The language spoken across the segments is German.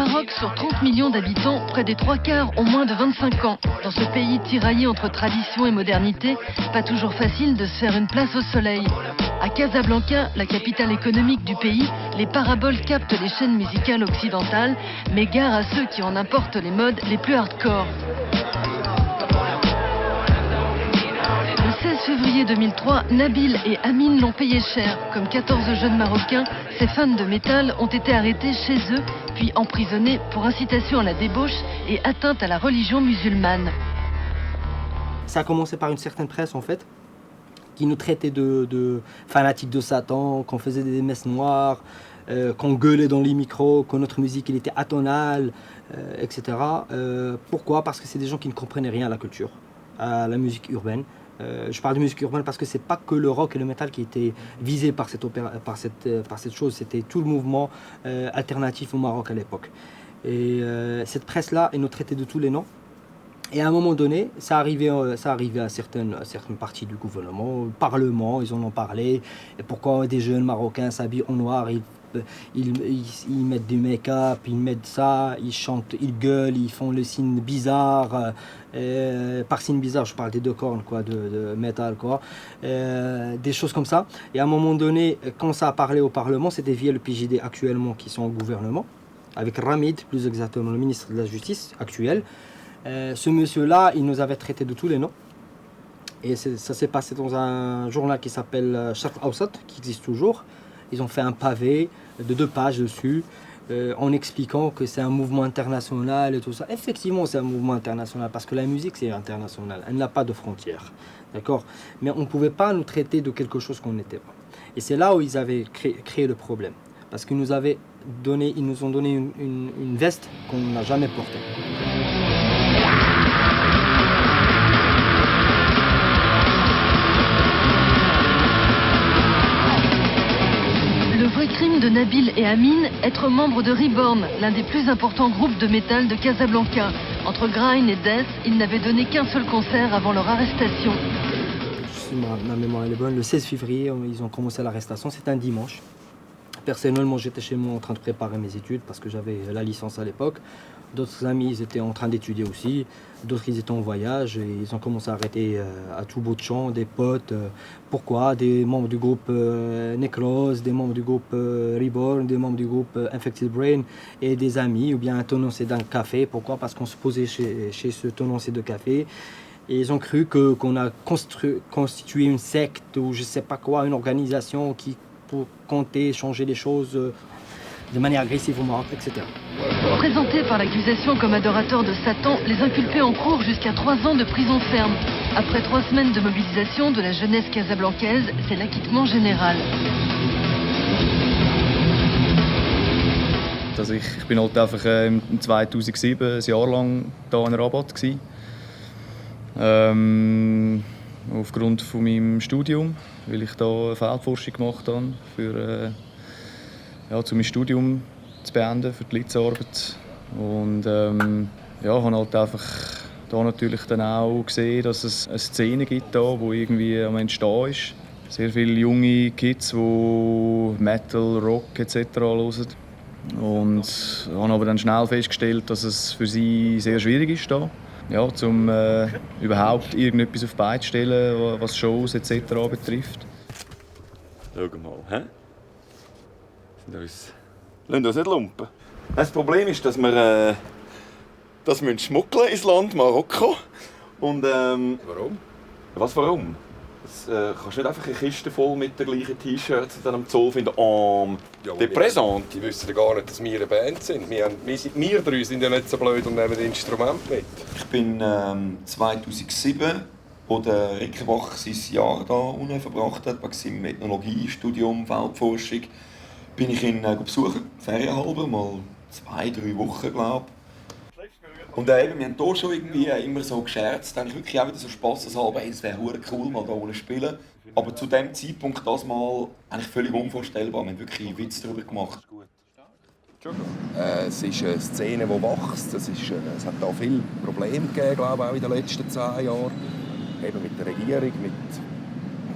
Maroc, sur 30 millions d'habitants, près des 3/4 ont moins de 25 ans. Dans ce pays tiraillé entre tradition et modernité, pas toujours facile de se faire une place au soleil. À Casablanca, la capitale économique du pays, les paraboles captent les chaînes musicales occidentales, mais gare à ceux qui en importent les modes les plus hardcore. Le 16 février 2003, Nabil et Amine l'ont payé cher. Comme 14 jeunes Marocains, ces fans de métal ont été arrêtés chez eux, puis emprisonnés pour incitation à la débauche et atteinte à la religion musulmane. Ça a commencé par une certaine presse en fait, qui nous traitait de fanatiques de Satan, qu'on faisait des messes noires, qu'on gueulait dans les micros, que notre musique elle était atonale, etc. Pourquoi ? Parce que c'est des gens qui ne comprenaient rien à la culture, à la musique urbaine. Je parle de musique urbaine parce que c'est pas que le rock et le métal qui étaient visés par cette chose, c'était tout le mouvement alternatif au Maroc à l'époque. Et cette presse-là, elle nous traitait de tous les noms. Et à un moment donné, ça arrivait à certaines parties du gouvernement, au Parlement, ils en ont parlé. Et pourquoi des jeunes Marocains s'habillent en noir, ils mettent du make-up, ils mettent ça, ils chantent, ils gueulent, ils font le signe bizarre. Par signe bizarre, je parle des deux cornes, quoi, de métal, quoi. Des choses comme ça. Et à un moment donné, quand ça a parlé au Parlement, c'était via le PJD actuellement qui sont au gouvernement, avec Ramid, plus exactement, le ministre de la Justice actuel. Ce monsieur-là, il nous avait traité de tous les noms. Et ça s'est passé dans un journal qui s'appelle Sharq Awsat, qui existe toujours. Ils ont fait un pavé de 2 pages dessus, en expliquant que c'est un mouvement international et tout ça. Effectivement, c'est un mouvement international, parce que la musique, c'est international. Elle n'a pas de frontières. D'accord ? Mais on ne pouvait pas nous traiter de quelque chose qu'on n'était pas. Et c'est là où ils avaient créé le problème. Parce qu'ils nous ont donné une veste qu'on n'a jamais portée. Le vrai crime de Nabil et Amine, être membre de Reborn, l'un des plus importants groupes de métal de Casablanca. Entre grind et death, ils n'avaient donné qu'un seul concert avant leur arrestation. Si ma mémoire est bonne, le 16 février, ils ont commencé l'arrestation, c'était un dimanche. Personnellement, j'étais chez moi en train de préparer mes études parce que j'avais la licence à l'époque. D'autres amis, ils étaient en train d'étudier aussi. D'autres, ils étaient en voyage et ils ont commencé à arrêter à tout bout de champ des potes. Pourquoi ? Des membres du groupe Necrose, des membres du groupe Reborn, des membres du groupe Infected Brain et des amis ou bien un tenancier d'un café. Pourquoi ? Parce qu'on se posait chez ce tenancier de café. Et ils ont cru qu'on a constitué une secte ou je sais pas quoi, une organisation qui pour compter, changer les choses de manière agressive au Maroc, etc. Présentés par l'accusation comme adorateurs de Satan, les inculpés encourent jusqu'à 3 ans de prison ferme. Après 3 semaines de mobilisation de la jeunesse casablancaise, c'est l'acquittement général. Also ich bin halt einfach im 2007 ein Jahr lang hier in Rabat gsi. Aufgrund von meinem Studium, weil ich da Feldforschung gemacht habe, um mein Studium zu beenden, für die Litzarbeit. Und habe halt einfach da natürlich dann auch gesehen, dass es eine Szene gibt, da, die irgendwie am Entstehen ist. Sehr viele junge Kids, die Metal, Rock etc. hören. Und habe aber dann schnell festgestellt, dass es für sie sehr schwierig ist, da. Ja, um überhaupt irgendetwas auf die Beine zu stellen, was Shows etc. betrifft. Schau mal, hä? Lassen uns nicht lumpen. Das Problem ist, dass wir schmuggeln ins Land Marokko. Und, Warum? Was warum? Kannst du nicht einfach eine Kiste voll mit den gleichen T-Shirts dann am Zoll finden? Oh, depressant. Die wissen ja gar nicht, dass wir eine Band sind. Wir drei sind ja nicht so blöd und nehmen Instrumente mit. Ich bin 2007, wo der Rickenbach sein Jahr hier unten verbracht hat, bei seinem Ethnologiestudium, Feldforschung, bin ich ihn besuchen, ferienhalber, mal 2-3 Wochen, glaube ich. Und wir haben hier schon irgendwie immer so gescherzt, eigentlich wirklich auch wieder so spasseshalber, es wäre cool, mal hier unten spielen. Aber zu dem Zeitpunkt das mal eigentlich völlig unvorstellbar, wir haben wirklich einen Witz darüber gemacht. Es ist eine Szene, die wächst. Es hat da viele Probleme gegeben, glaube ich, auch in den letzten 10 Jahren. Eben mit der Regierung, mit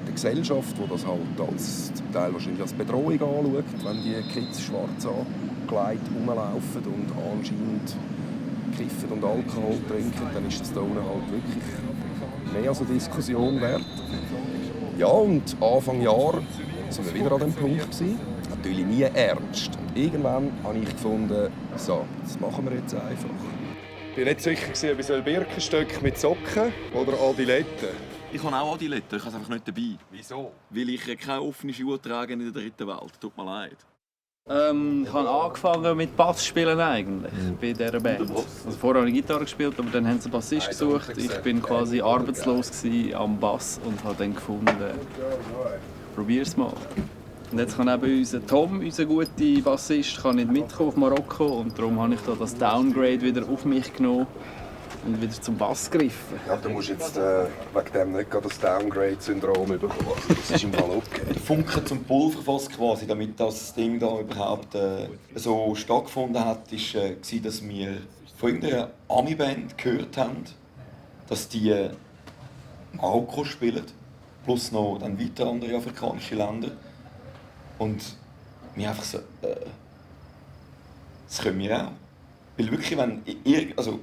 der Gesellschaft, die das halt als, zum Teil wahrscheinlich als Bedrohung anschaut, wenn die Kids schwarz haben. abgeleitet rumlaufen und anscheinend kiffen und Alkohol trinken, dann ist das da unten halt wirklich mehr als eine Diskussion wert. Ja, und Anfang Jahr sind wir wieder an dem Punkt gewesen. Natürlich nie ernst. Und irgendwann habe ich gefunden, so, das machen wir jetzt einfach. Ich war nicht sicher, ob ich Birkenstöcke mit Socken oder Adiletten. Ich habe auch Adiletten, ich habe es einfach nicht dabei. Wieso? Weil ich keine offenen Schuhe trage in der dritten Welt. Tut mir leid. Ich habe angefangen mit Bass spielen eigentlich bei dieser Band. Also vorher habe ich Gitarre gespielt, aber dann haben sie einen Bassist gesucht. Ich war quasi arbeitslos am Bass und habe dann gefunden, probier's mal. Und jetzt kann eben unser Tom, unser guter Bassist, kann nicht mitkommen auf Marokko und darum habe ich da das Downgrade wieder auf mich genommen und wieder zum Bass gegriffen. Ja, du musst jetzt wegen dem nicht das Downgrade-Syndrom bekommen. Das ist im Fall okay. Der Funke zum Pulverfass quasi, damit das Ding da überhaupt so stattgefunden hat, war, dass wir von irgendeiner Ami-Band gehört haben, dass die Marokko spielen, plus noch dann weitere andere afrikanische Länder. Und wir einfach so, das können wir auch. Weil wirklich, wenn also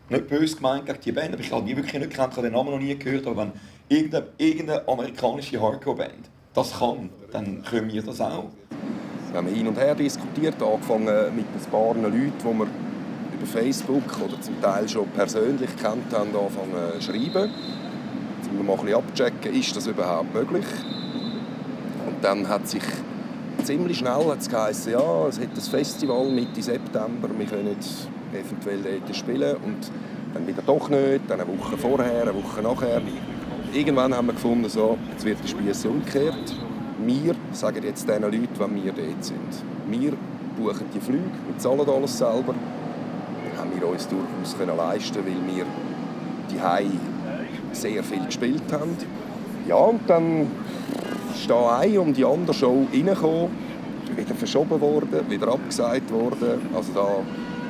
nicht böse gemeint gegen die Band, aber ich habe die wirklich nicht gekannt, ich habe den Namen noch nie gehört, aber wenn irgendeine amerikanische Hardcore-Band das kann, dann können wir das auch. Wir haben hin und her diskutiert, angefangen mit ein paar Leuten, die wir über Facebook oder zum Teil schon persönlich kennt haben, angefangen zu schreiben. Jetzt müssen wir mal ein bisschen abchecken, ist das überhaupt möglich? Und dann hat sich ziemlich schnell geheißen, ja, es hat ein Festival Mitte September, wir können eventuell dort spielen. Und dann wieder doch nicht, dann eine Woche vorher, eine Woche nachher. Irgendwann haben wir gefunden, so, jetzt wird die Spieße umgekehrt. Wir sagen jetzt diesen Leuten, wenn wir dort sind. Wir buchen die Flüge, wir zahlen alles selber. Das haben wir uns durchaus leisten können, weil wir die sehr viel gespielt haben. Ja, und dann ist da eine um die andere Show reingekommen, wieder verschoben worden, wieder abgesagt worden. Also da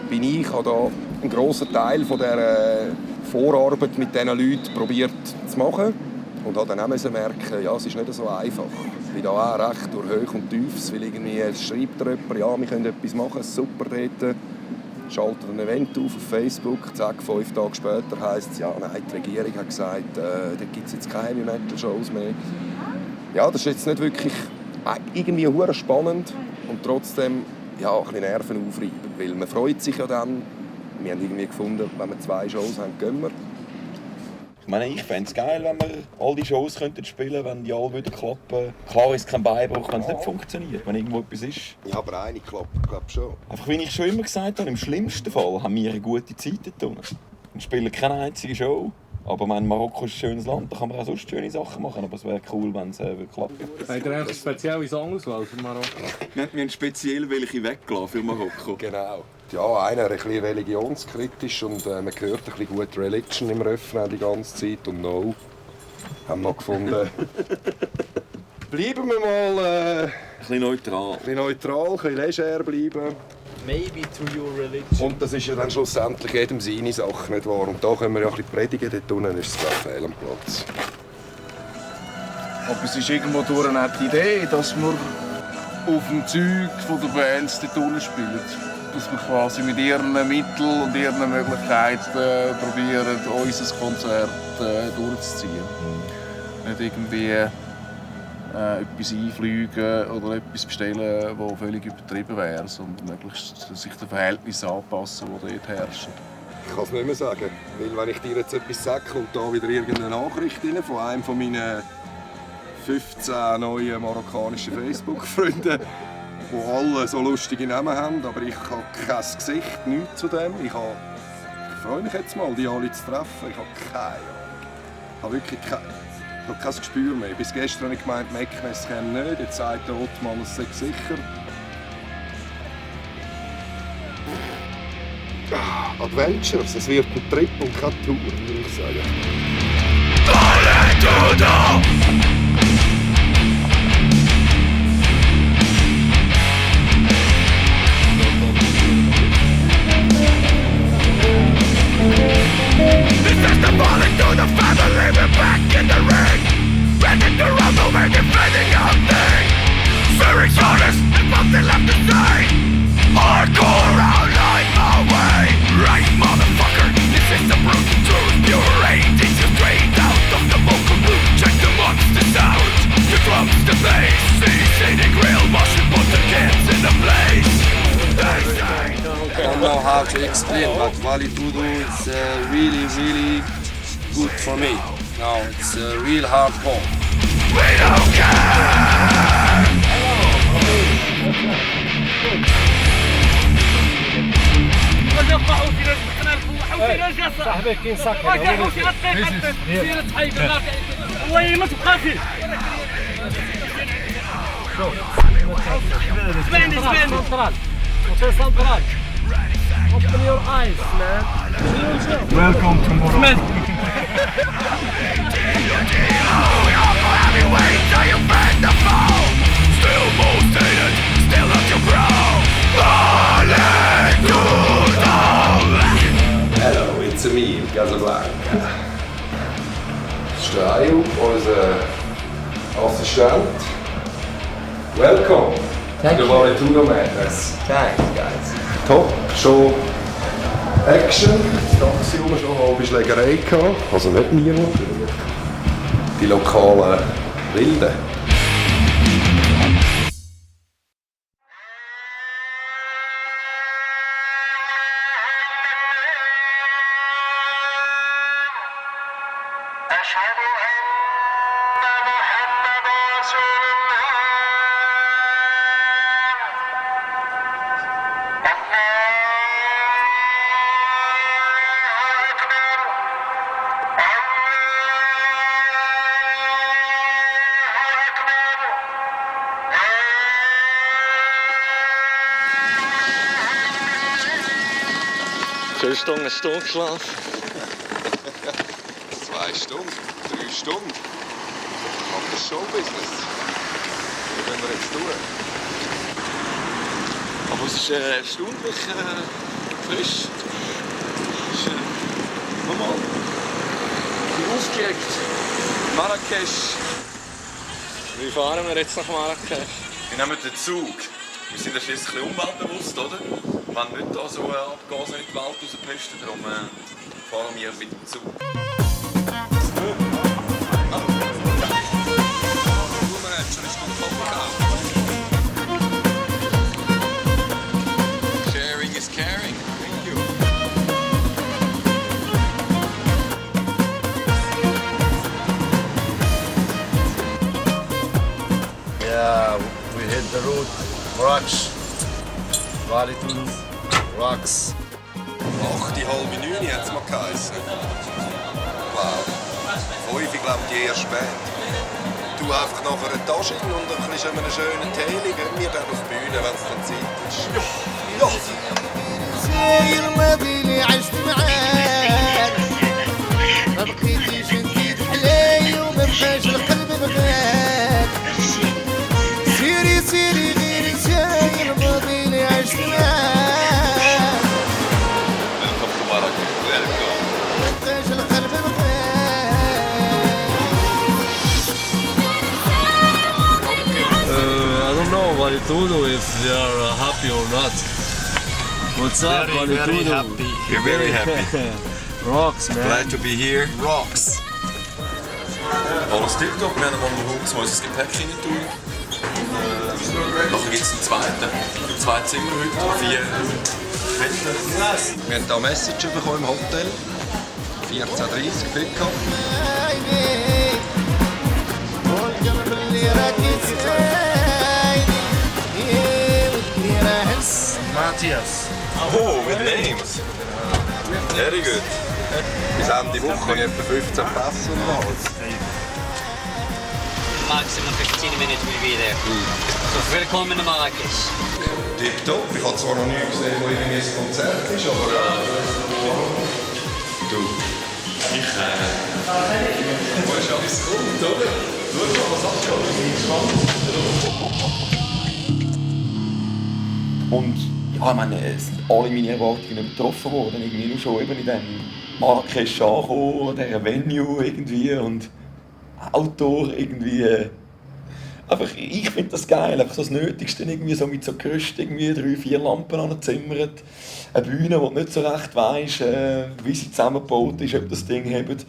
bin ich, habe da einen grossen Teil von dieser Vorarbeit mit diesen Leuten probiert zu machen. Und habe dann auch merken, ja, es ist nicht so einfach. Ich bin da auch recht durch Höch und Tiefs, weil irgendwie schreibt jemand, ja, wir können etwas machen, super dort. Schaltet ein Event auf Facebook, zack, 5 Tage später heisst es, ja, nein, die Regierung hat gesagt, da gibt es jetzt keine Heavy-Metal-Shows mehr. Ja, das ist jetzt nicht wirklich irgendwie hure spannend und trotzdem ja, ein bisschen Nerven aufreiben, weil man freut sich ja dann. Wir haben irgendwie gefunden, wenn wir 2 Shows haben, gehen wir. Ich fände es geil, wenn wir all die Shows spielen könnten, wenn die alle wieder klappen. Klar ist kein Beinbruch, wenn es nicht funktioniert, wenn irgendwo etwas ist. Ja, aber eine klappt, glaube ich schon. Einfach wie ich schon immer gesagt habe, im schlimmsten Fall haben wir eine gute Zeit dort. Wir spielen keine einzige Show. Aber Marokko ist ein schönes Land, da kann man auch sonst schöne Sachen machen. Aber es wäre cool, wenn es klappt. Habt ihr eigentlich spezielle Songauswahl für Marokko? Wir haben speziell welche weggelassen für Marokko. Genau. Ja, einer ein bisschen religionskritisch und man hört ein bisschen gut Religion im Refrain die ganze Zeit und No haben wir gefunden. Bleiben wir mal ein bisschen neutral. Ein bisschen leger bleiben. Maybe to your religion. Und das ist ja dann schlussendlich jedem seine Sache, nicht wahr? Und da können wir ja ein bisschen predigen, dort unten ist es gerade fehl am Platz. Aber es ist irgendwo durch eine nette Idee, dass wir auf dem Zeug der Bands dort unten spielen. Dass wir quasi mit ihren Mitteln und ihren Möglichkeiten probieren, unser Konzert durchzuziehen. Nicht irgendwie etwas einfliegen oder etwas bestellen, das völlig übertrieben wäre, sondern möglichst sich den Verhältnissen anpassen, die dort herrschen. Ich kann es nicht mehr sagen, weil wenn ich dir jetzt etwas sage, kommt da wieder irgendeine Nachricht rein von einem von meinen 15 neuen marokkanischen Facebook-Freunden, die alle so lustige Namen haben, aber ich habe kein Gesicht, nichts zu dem. Ich freue mich jetzt mal, die alle zu treffen. Ich habe keine Ahnung. Ich habe wirklich kein Gespür mehr. Bis gestern habe ich gemeint, Meknes käme nicht. Jetzt sagt der Ottmann, es sei sicher. Adventures, es wird ein Trip und keine Tour, würde ich sagen. Falling to the family, we're back in the ring. Ready to rumble, we're defending our thing. Fearing's honest, there's nothing left to say. Hardcore outline my way. Right, motherfucker. This is the brutal truth. Pure hate is straight out of the vocal booth. Check the monster sound. The drums, the bass. See the grill motion, put the kids in the place. I don't know how to explain, but Vale Tudo is really, really good for me. Now it's real hardcore. We don't care. صاحبي كاين ساكن والله ما تبقى فيه شوف اسمعني سنترال open your eyes man welcome to Morocco Still most hated, still not your brow. Hello, it's me, Casablanca. Straio, unser Assistent. Welcome to the Vale Tudo Madness. Thanks, guys. Top, schon Action. Das Taxi rum schon eine halbe Schlägerei gehabt. Also nicht mir natürlich. Die lokalen Wilden. Eine Stunde geschlafen. 2 Stunden, 3 Stunden. Aber das Showbusiness. Da gehen wir jetzt durch. Aber es ist erstaunlich frisch. Es ist normal. Aufgeregt. Marrakesch. Wie fahren wir jetzt nach Marrakesch? Wir nehmen den Zug. Wir sind ein bisschen umweltbewusst, oder? Wir wollen nicht da so Abgase in die Welt rauspisten, darum fahren wir mit dem Zug. Sharing is caring. Thank you. Yeah, we hit the road. Rocks. Vale Tudo. Rocks. 8:30, hat es mal geheißen. Wow. 5, ich glaube, die erste Band. Du einfach nach einer Tasche und ein bisschen einen schönen Teiling. Gehen wir dann auf die Bühne, wenn es dann Zeit ist. Ja! زي الماضي اللي عشت معاك ما بقيتيش انتي تحلاي وما بقاش القلب بغاك سيري سيري غيري زي الماضي اللي عشت معاك ما بقاش القلب بغاك I don't know Vale Tudo if they are happy or not. What's up, Vale Tudo? Happy. We're very happy. Rocks, man. Glad to be here. Rocks. Alles tipptopp. Wir haben mal kurz unser Gepäck rein tun. Nachher gibt es einen zweiten. 2 Zimmer heute, 4 Betten. Wir haben hier eine Message bekommen im Hotel. 14:30 Pickup. Matthias. Oh, with names. Very good. Bis Ende Woche habe ich etwa 15 Pässe und alles. Maximum 15 minutes we'll be there. So willkommen in Marrakesch. Tipptopp. Ich habe zwar noch nie gesehen, wo irgendwie ein Konzert ist, aber du. Wo ist alles gut, oder? Schau mal, was abgeht. Ich bin gespannt. Und ja, ich meine, es sind alle meine Erwartungen übertroffen worden. Irgendwie nur schon eben in diesem Marrakesch angekommen, dieser Venue irgendwie und Outdoor irgendwie. einfach, ich finde das geil, einfach so das Nötigste, irgendwie so mit so Gerüsten, irgendwie 3-4 Lampen angezimmert, eine Bühne, wo du nicht so recht weisst, wie sie zusammengebaut ist, ob das Ding hebt.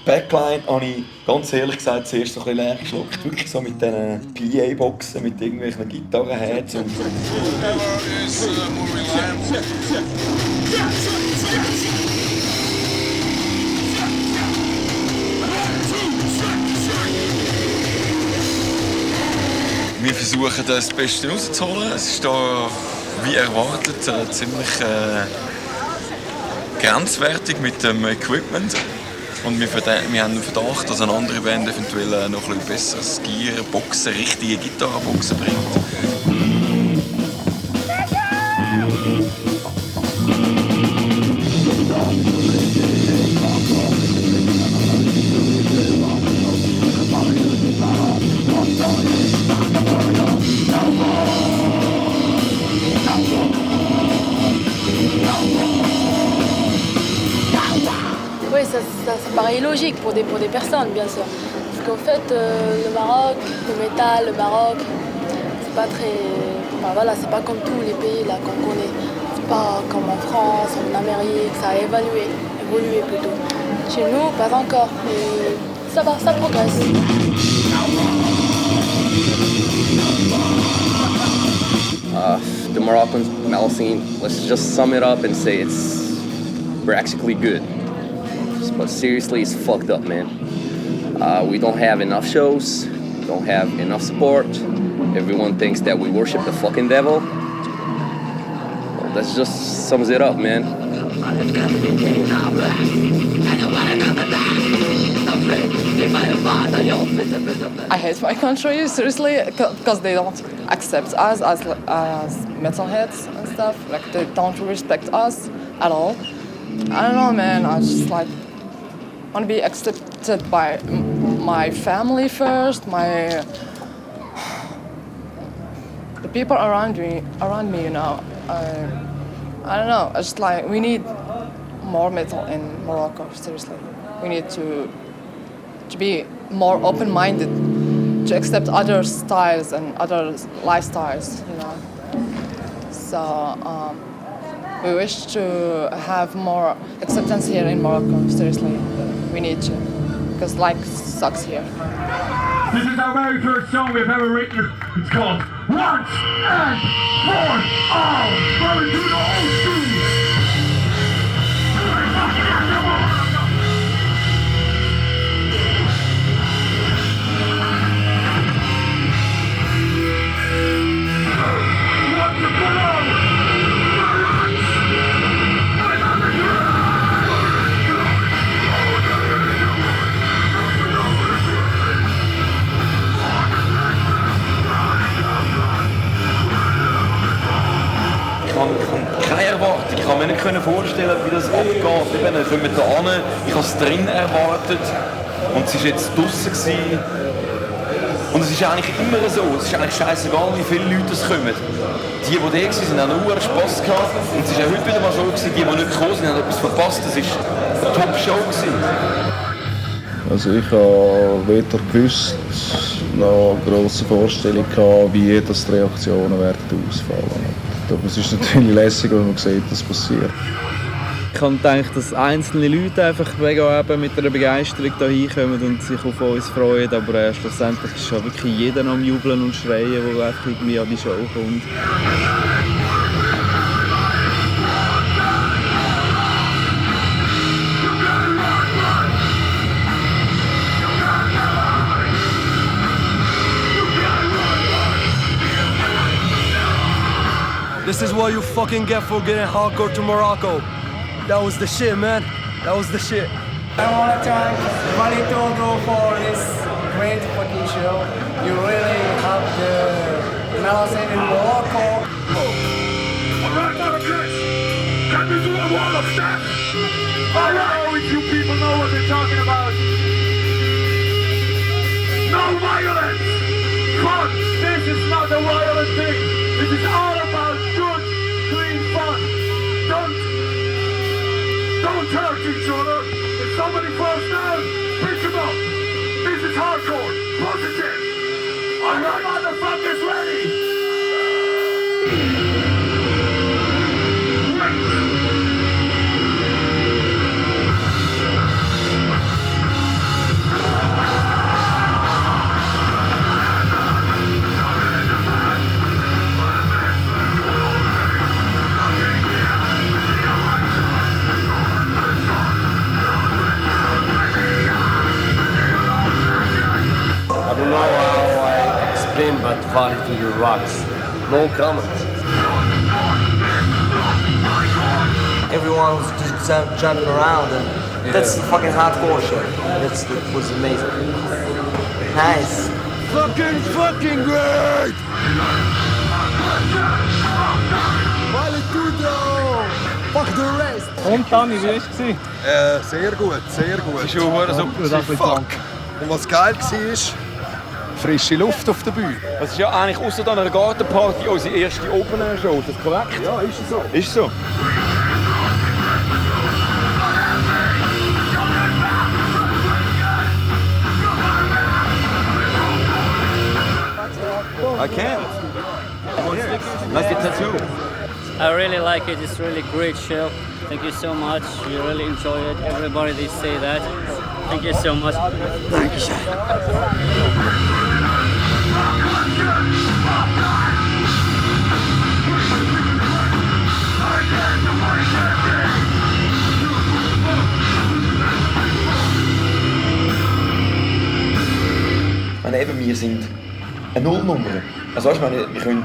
Backline habe ich ganz ehrlich gesagt zuerst so ein bisschen leer geschluckt, wirklich so mit diesen PA-Boxen, mit irgendwelchen Gitarrenheads und wir versuchen das Beste rauszuholen. Es ist da, wie erwartet, ziemlich grenzwertig mit dem Equipment. Und wir haben den Verdacht, dass eine andere Band eventuell noch ein bisschen besseres Gear, Boxen, richtige Gitarrenboxen bringt. Oui, ça paraît logique pour des personnes, bien sûr. Parce qu'en fait, le Maroc, le métal, le Maroc, c'est pas très... Enfin, voilà, c'est pas comme tous les pays là qu'on connaît. C'est pas comme en France, en Amérique, ça a évolué plutôt. Chez nous, pas encore, mais ça va, ça progresse. The Moroccan metal scene, let's just sum it up and say we're actually good. But seriously, it's fucked up, man. We don't have enough shows, we don't have enough support. Everyone thinks that we worship the fucking devil. Well, that just sums it up, man. I hate my country, seriously, because they don't accept us as metalheads and stuff. Like, they don't respect us at all. I don't know, man. I just like want to be accepted by my family first, the people around me, you know. I don't know. It's like we need more metal in Morocco. Seriously, we need to be more open-minded, to accept other styles and other lifestyles, you know. So we wish to have more acceptance here in Morocco. Seriously, we need to, because life sucks here. This is our very first song we've ever written. It's called Once and For All. Welcome to the old school. Keine Erwartung. Ich kann mir nicht vorstellen, wie das abgeht. Eben, dann kommen wir hier hin. Ich habe es drin erwartet. Und es war jetzt draussen. Und es ist eigentlich immer so. Es ist eigentlich scheißegal, wie viele Leute es kommen. Die da waren, haben nur Spass gehabt. Und es war auch heute wieder mal so, die nicht gekommen sind, haben etwas verpasst. Es war eine Top-Show. Also ich habe weder gewusst, noch eine grosse Vorstellung gehabt, wie die Reaktionen werden ausfallen. Aber es ist natürlich lässig, wenn man sieht, dass passiert. Ich habe gedacht, dass einzelne Leute einfach eben mit einer Begeisterung hier hinkommen und sich auf uns freuen, aber schlussendlich ist schon wirklich jeder am Jubeln und Schreien, der einfach irgendwie an die Show kommt. This is what you fucking get for getting hardcore to Morocco. That was the shit, man. That was the shit. I want to thank Vali Todo for this great fucking show. You really have the metal scene in Morocco. Alright, Marrakesh, can we do a wall of steps? Alright, if you people know what they're talking about. No violence! Fun! This is not a violent thing. This is all about good, clean fun. Don't hurt each other. If somebody falls down, pick him up. This is hardcore. Positive. Are you motherfuckers ready? I don't know how I explain, but quality rocks. No comment. Everyone was just jumping around, and that's the fucking hardcore shit. That was amazing. Nice. Fucking great! Fuck the rest! Und Tani, wie war es? Sehr gut, sehr gut. Ist schon so Fuck. Und was geil war, frische Luft auf der Bühne. Das ist ja eigentlich außer einer Gartenparty unsere erste Open-Air-Show, ist das korrekt? Ja, ist so. Ist so. I can't. Like a tattoo. I really like it. It's really great show. Thank you so much. We really enjoy it. Everybody they say that. Thank you so much. Thank you. Eben, wir sind eine Nullnummer. Also weißt, wir können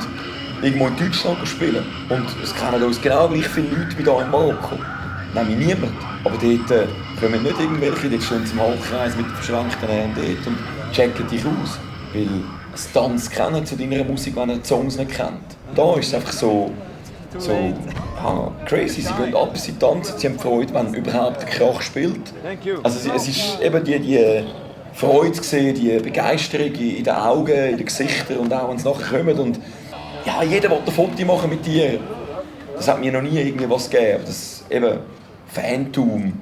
irgendwo in Deutschland spielen und es kennen uns genau gleich viele Leute wie hier in Marokko. Nämlich niemand. Aber dort kommen nicht irgendwelche, dort stehen sie im Halbkreis mit verschränkten Händen und checken dich aus. Weil sie Tanz kennen zu deiner Musik, wenn ihr die Songs nicht kennt. Da ist es einfach so crazy. Sie gehen ab, sie tanzen, sie haben Freude, wenn überhaupt der Krach spielt. Also es ist eben die Freude zu sehen, die Begeisterung in den Augen, in den Gesichtern und auch wenn sie nachher kommen. Und ja, jeder will ein Foto machen mit dir. Das hat mir noch nie irgendwie was gegeben. Das eben Fantum.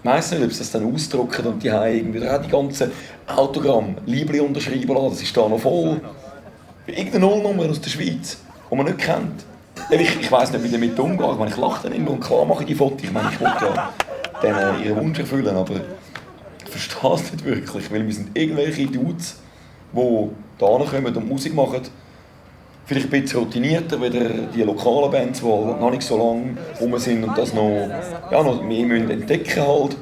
Ich weiss nicht, ob sie das dann ausdrucken und die haben irgendwie auch die ganzen Autogramm, Liebli unterschreiben lassen. Das ist da noch voll. Irgendeine Nullnummer aus der Schweiz, die man nicht kennt. Ich weiss nicht, wie ich damit umgehe. Ich meine, ich lache dann immer und klar mache ich die Fotos. Ich meine, ich will ja denen ihren Wunsch erfüllen, aber ich verstehe es nicht wirklich, weil wir sind irgendwelche Dudes, die da kommen und Musik machen. Vielleicht ein bisschen routinierter wie die lokalen Bands, die noch nicht so lange rum sind und das noch mehr entdecken halt.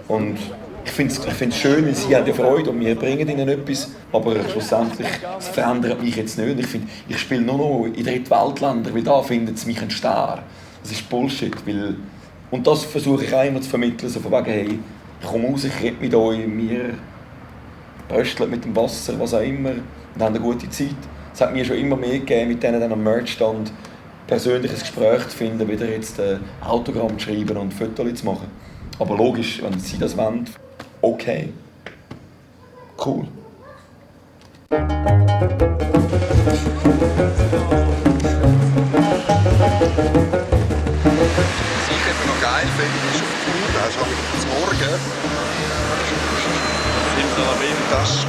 Und ich finde es schön, weil sie haben ja Freude und wir bringen ihnen etwas, aber schlussendlich, es verändert mich jetzt nicht. Ich spiele nur noch in Drittweltländern, weil da findet es mich ein Star. Das ist Bullshit, und das versuche ich auch immer zu vermitteln, so von wegen, hey, ich komme raus, ich rede mit euch, wir brösteln mit dem Wasser, was auch immer, und haben eine gute Zeit. Es hat mir schon immer mehr gegeben, mit denen am Merchstand persönliches Gespräch zu finden, wieder jetzt Autogramm zu schreiben und Fotos zu machen. Aber logisch, wenn sie das wollen, okay. Cool. Ich hätte noch geil finde, ist auf die Tour, da hast du auch zum Morgen. Das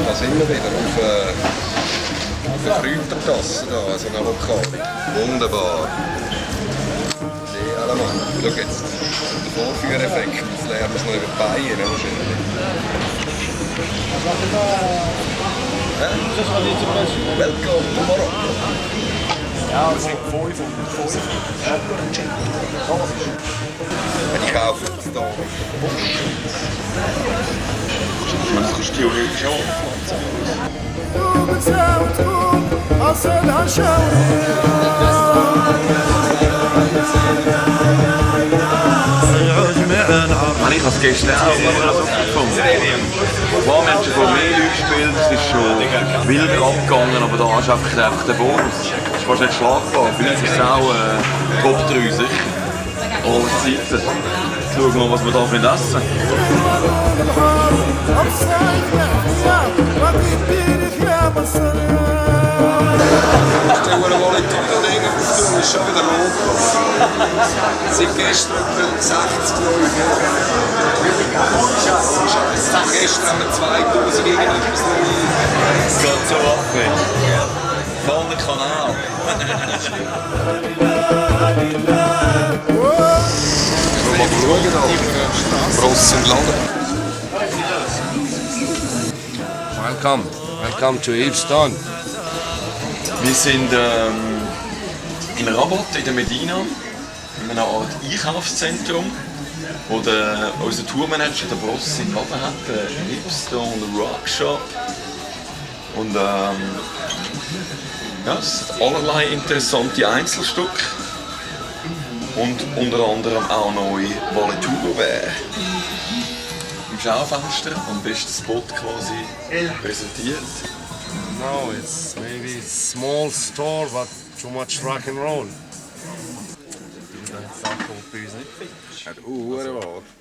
Da sind wir wieder auf der Kräutertasse, da, so einer Lokal. Wunderbar. Nee, Alamann, schau jetzt. Der Vorführeffekt, jetzt lernen wir es noch über die Beine wahrscheinlich. Welcome to Morocco. Ja, das sind 5 ich kaufe jetzt hier mit dem Busch. Das kannst du theoretisch Ich habe es gestern auch gefunden. Klar, wir haben schon vor mehr Leuten gespielt, es ist schon wild abgegangen, aber da hast du einfach den Bonus. Das ist fast nicht schlagbar. Vielleicht ist es auch Top 3 sicher. Alle Zeiten. Jetzt schauen wir mal, was wir hier essen. ist schon wieder los. Seit gestern etwa 60 neue Folgen. Scheiße. Gestern haben wir 2000 irgendetwas neu. Es geht so ab. Voller Kanal. Mal schauen da. Ross und Laden. Welcome to Evestown. Wir sind in Rabat, in der Medina, in einer Art Einkaufszentrum, wo unser Tourmanager, der Boss, seinen Laden hat, der Hipster und Rockshop. Und ja, es hat allerlei interessante Einzelstücke. Und unter anderem auch neue Valeturwear. Im Schaufenster, am besten Spot quasi präsentiert. No, it's maybe a small store, but too much rock and roll.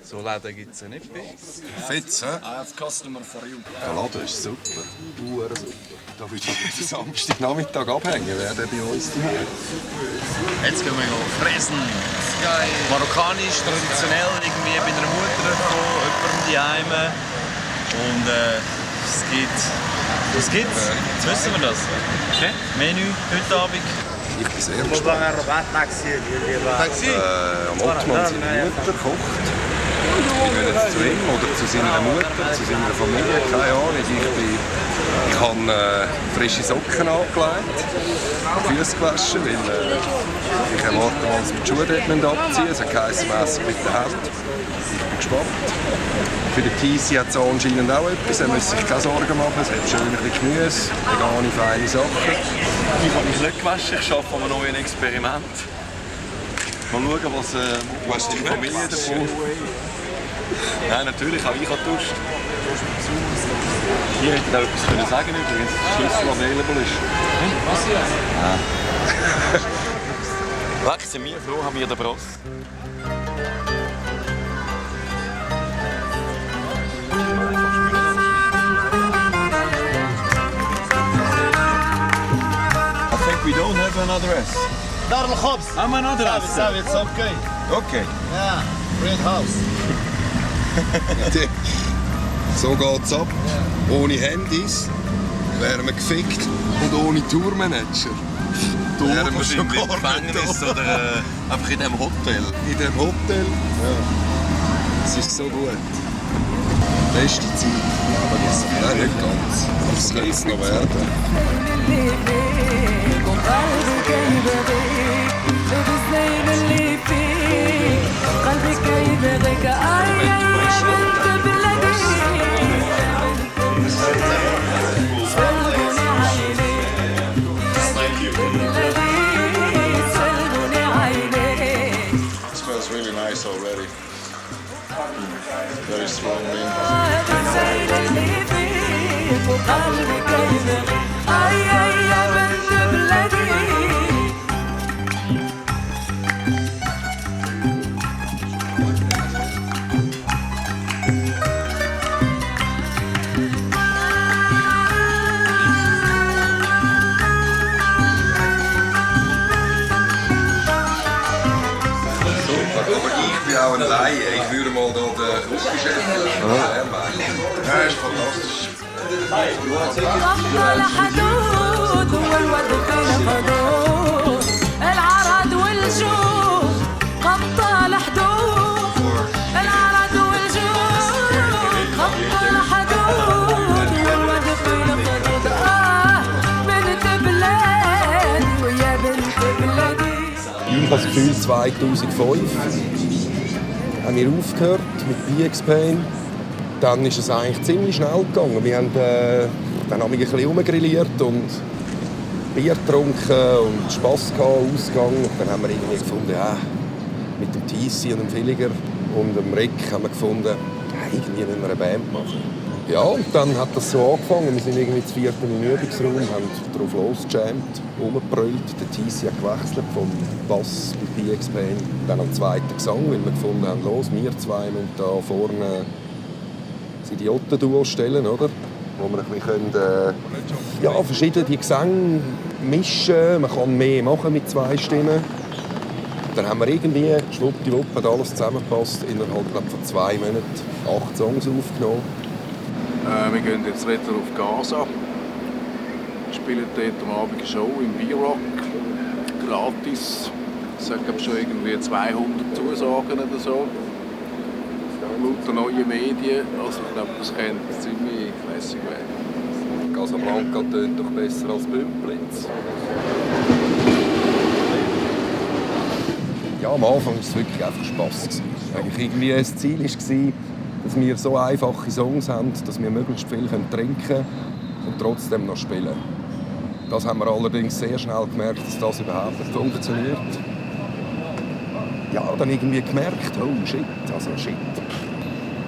So Läden gibt es ja nicht bei uns. Fetz, hä? I have customer for you. Der Laden ist super. Super. Da würde ich jeden Samstagnachmittag abhängen, wer der bei uns hier. Jetzt gehen wir fressen. Geil. Marokkanisch, traditionell, irgendwie bei einer Mutter gekommen, jemandem die Heime. Und es gibt... Was gibt's? Jetzt wissen wir das. Okay. Menü heute Abend. Ich bin sehr gespannt. Taxi? Am Ottmann seine Mutter kocht. Wir gehen jetzt zu ihm oder zu seiner Mutter, zu seiner Familie, keine Ahnung. Ich habe frische Socken angelegt, Füße gewaschen, weil ich erwarte mal, dass wir die Schuhe dort abziehen müssen. Es hat geheißen, Messer mit der Hand. Ich bin gespannt. Für den TC hat es anscheinend auch etwas, er muss sich keine Sorgen machen. Es hat schön ein bisschen Gemüse, vegane, feine Sachen. Ich habe mich nicht gewaschen, ich arbeite an einem neuen Experiment. Mal schauen, was die Familie davon... Nein, natürlich, auch ich habe geduscht. Hier hätte ich auch etwas können sagen übrigens, dass der Schlüssel available ist. Was hier? Ja. Wechseln wir froh, haben wir den Bross. I think we don't have an address. Dar al-Khobz. I'm an address. It's okay. Okay. Yeah, great house. So geht's ab. Ohne Handys wären wir gefickt und ohne Tourmanager wären wir schon gar Gefängnis oder einfach in diesem Hotel. In diesem Hotel? Ja. Es ist so gut. Beste Zeit. Nein, nicht ganz. Das kann es noch werden. It smells really nice already. Very strong wind. Auch ein Laie. Ich würde mal da den Küchenchef erwähnen. Ja, ist fantastisch. Ich habe das Gefühl, 2005 haben wir aufgehört mit BX-Pain. Dann ist es eigentlich ziemlich schnell gegangen. Wir haben dann ein bisschen rumgrilliert und Bier getrunken und Spass gehabt, Ausgang. Und dann haben wir irgendwie gefunden, ja, mit dem TC und dem Villiger und dem Rick haben wir gefunden, ja, irgendwie müssen wir eine Band machen. Ja, und dann hat das so angefangen. Wir sind irgendwie zu vierten im Übungsraum, haben drauf losgejammt, rumgebrüllt. Der TC hat gewechselt vom Bass bei BX-Pain dann am zweiten Gesang, weil wir gefunden haben, los, wir zwei müssen da vorne das Idioten-Duo stellen, oder? Wo wir ein bisschen verschiedene Gesänge mischen, man kann mehr machen mit 2 Stimmen. Dann haben wir irgendwie schwuppdiwupp hat alles zusammengepasst. Innerhalb von 2 Monaten 8 Songs aufgenommen. Wir gehen jetzt wieder auf Gaza. Wir spielen dort am Abend eine Show im B-Rock. Gratis. Es hat schon irgendwie 200 Zusagen oder so. Lauter neue Medien. Also ich glaube, das könnte ziemlich lässig werden. Casablanca tönt doch besser als Bümplitz. Ja, am Anfang war es wirklich einfach Spass. Eigentlich irgendwie das Ziel war, dass wir so einfache Songs haben, dass wir möglichst viel trinken können und trotzdem noch spielen. Das haben wir allerdings sehr schnell gemerkt, dass das überhaupt nicht funktioniert. Ja, dann irgendwie gemerkt, oh shit.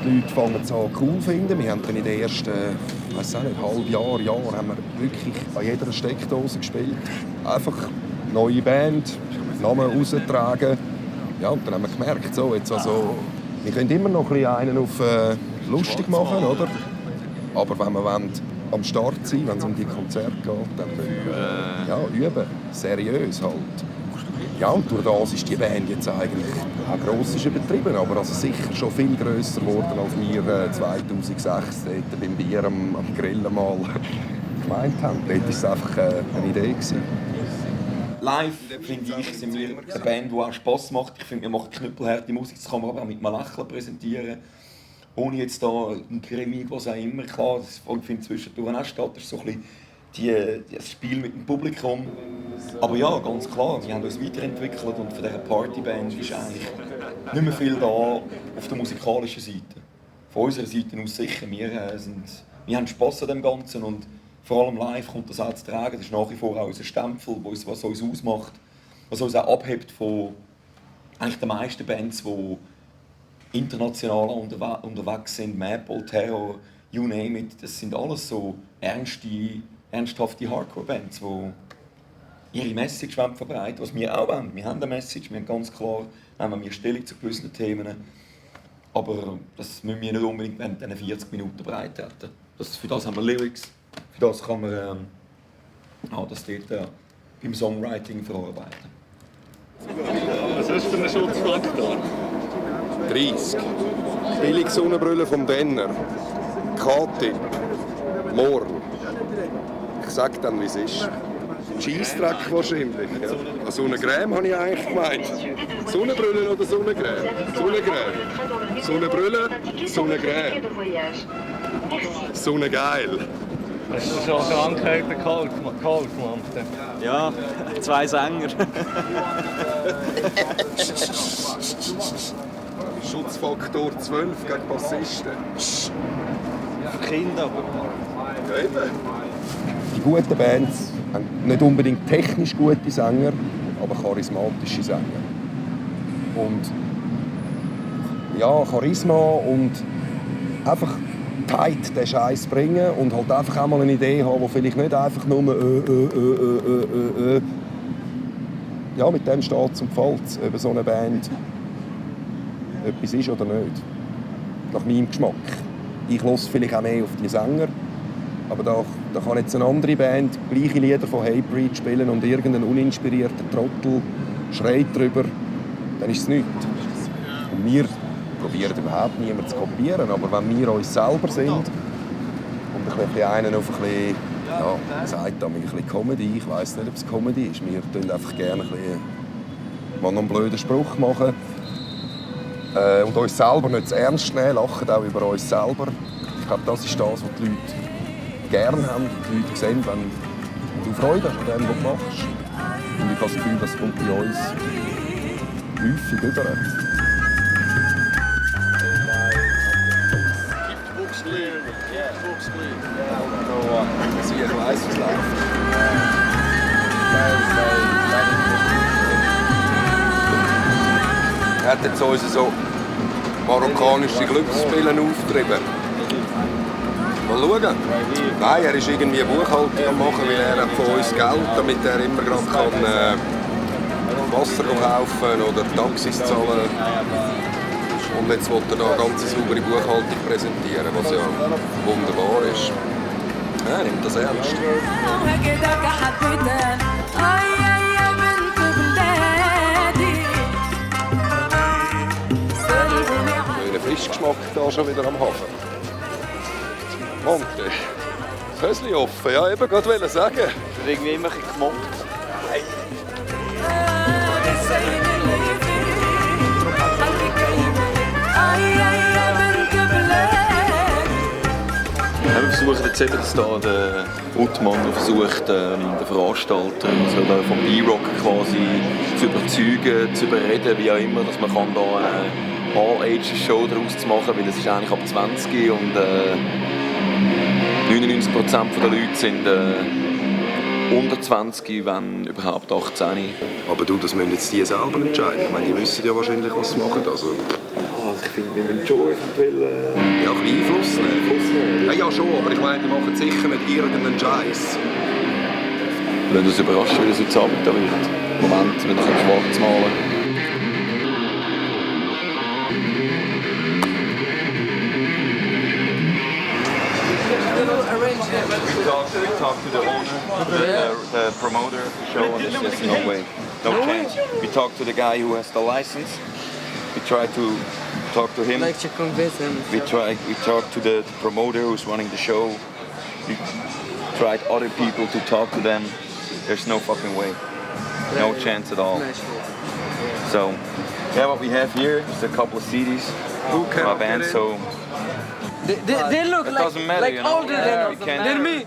Die Leute fangen es an cool zu finden. Wir haben dann in den ersten, halben Jahr haben wir wirklich an jeder Steckdose gespielt. Einfach neue Band, Namen raustragen. Ja, und dann haben wir gemerkt, so, jetzt also, wir können immer noch ein bisschen einen auf lustig machen, oder? Aber wenn wir am Start sein wollen, wenn es um die Konzerte geht, dann üben. Seriös halt. Ja, und durch das ist die Band jetzt eigentlich, gross ist übertrieben, aber also sicher schon viel grösser geworden, als wir 2006 dort beim Bier am Grillen mal gemeint haben. Dort war es einfach eine Idee gewesen. Live, finde ich, sind wir eine Band, die auch Spass macht. Ich finde, wir machen knüppelharte Musik, das kann man aber auch mit einem Lächeln präsentieren. Ohne jetzt da ein Krimi, was auch immer. Klar, das findet zwischendurch auch statt. Das ist so ein bisschen das Spiel mit dem Publikum. Aber ja, ganz klar, wir haben uns weiterentwickelt und von dieser Partyband ist eigentlich nicht mehr viel da auf der musikalischen Seite. Von unserer Seite aus sicher. Wir haben Spass an dem Ganzen und vor allem live kommt das auch zu tragen. Das ist nach wie vor auch unser Stempel, was uns ausmacht, was uns auch abhebt von eigentlich den meisten Bands, die international unterwegs sind. Maple, Terror, you name it. Das sind alles so ernsthafte Hardcore-Bands, die ihre Message verbreiten, was wir auch wollen. Wir haben eine Message, wir haben ganz klar nehmen wir Stellung zu gewissen Themen. Aber das müssen wir nicht unbedingt während diesen 40 Minuten breittreten. Für das haben wir Lyrics, für das kann man das dort beim Songwriting verarbeiten. Was ist für ein Schutzfaktor? 30. Billig Sonnenbrille vom Denner. K-Tipp. Morgen. Ich sag dann, wie es ist. Scheissdreck wahrscheinlich. Ja. Sonnencreme habe ich eigentlich gemeint. Sonnenbrille oder Sonnencreme? Sonnencreme. Sonnenbrille, Sonnencreme. Sonnegeil. Hast du schon Krankheiten geholt, Mann? Ja, 2 Sänger. Schutzfaktor 12 gegen Bassisten. Für Kinder aber. Ja, eben. Die guten Bands haben nicht unbedingt technisch gute Sänger, aber charismatische Sänger. Und ja, Charisma und einfach tight den Scheiß bringen und halt einfach auch mal eine Idee haben, die vielleicht nicht einfach nur ja, mit dem steht zum Gefällt, ob so eine Band etwas ist oder nicht. Nach meinem Geschmack. Ich höre vielleicht auch mehr auf die Sänger, aber da kann jetzt eine andere Band gleiche Lieder von Hatebreed spielen und irgendein uninspirierter Trottel schreit drüber, dann ist es nichts. Und wir probieren überhaupt niemanden zu kopieren, aber wenn wir uns selber sind und ein bisschen einen auf ein bisschen, ja, sagt da ein bisschen Comedy, ich weiss nicht, ob es Comedy ist, wir tun einfach gerne ein bisschen mal noch einen blöden Spruch machen und uns selber nicht zu ernst nehmen, lachen auch über uns selber. Ich glaube, das ist das, was die Leute gerne haben, die Leute sehen, wenn du Freude hast an dem, was du machst. Und ich habe das Gefühl, das kommt bei uns häufig über. Also ich weiss, was läuft. Er hat jetzt uns so marokkanische Glücksspiele aufgetrieben. Mal schauen. Nein, er ist irgendwie Buchhaltung am machen, weil er hat von uns Geld, damit er immer gerade Wasser kaufen oder Taxis zahlen. Und jetzt will er da eine ganz saubere Buchhaltung präsentieren, was ja wunderbar ist. Ja, nimmt das ernst. Ein Frischgeschmack da schon wieder am Hafen. Monte. Hösli offen, ja, eben gerade wollte sagen. Das wird irgendwie immer ein bisschen gemobbt. Wir versuchen jetzt eben, dass da der Uthmann versucht, den Veranstalter also vom B-Rock quasi zu überzeugen, zu überreden, wie auch immer, dass man kann da eine All-Ages-Show daraus machen, weil es ist eigentlich ab 20 und 99% der Leute sind unter 20, wenn überhaupt 18. Aber du, das müssen jetzt die selber entscheiden. Ich meine, die wissen ja wahrscheinlich, was sie machen. Also ich finde, wir müssen schon eventuell ja, ein bisschen Einfluss nehmen. Ja, schon, aber ich meine, die machen sicher nicht irgendeinen Scheiß. Wir lassen uns überraschen, wie das heute Abend da wird. Moment, wir können schwarz malen. We talked to the owner, the promoter of the show, and there's no way, no chance. We talked to the guy who has the license. We tried to talk to him. Like to convince him. We talked to the promoter who's running the show. We tried other people to talk to them. There's no fucking way. No chance at all. So, yeah, what we have here is a couple of CDs from our band, so... They look it like, doesn't matter, like you know? older than me.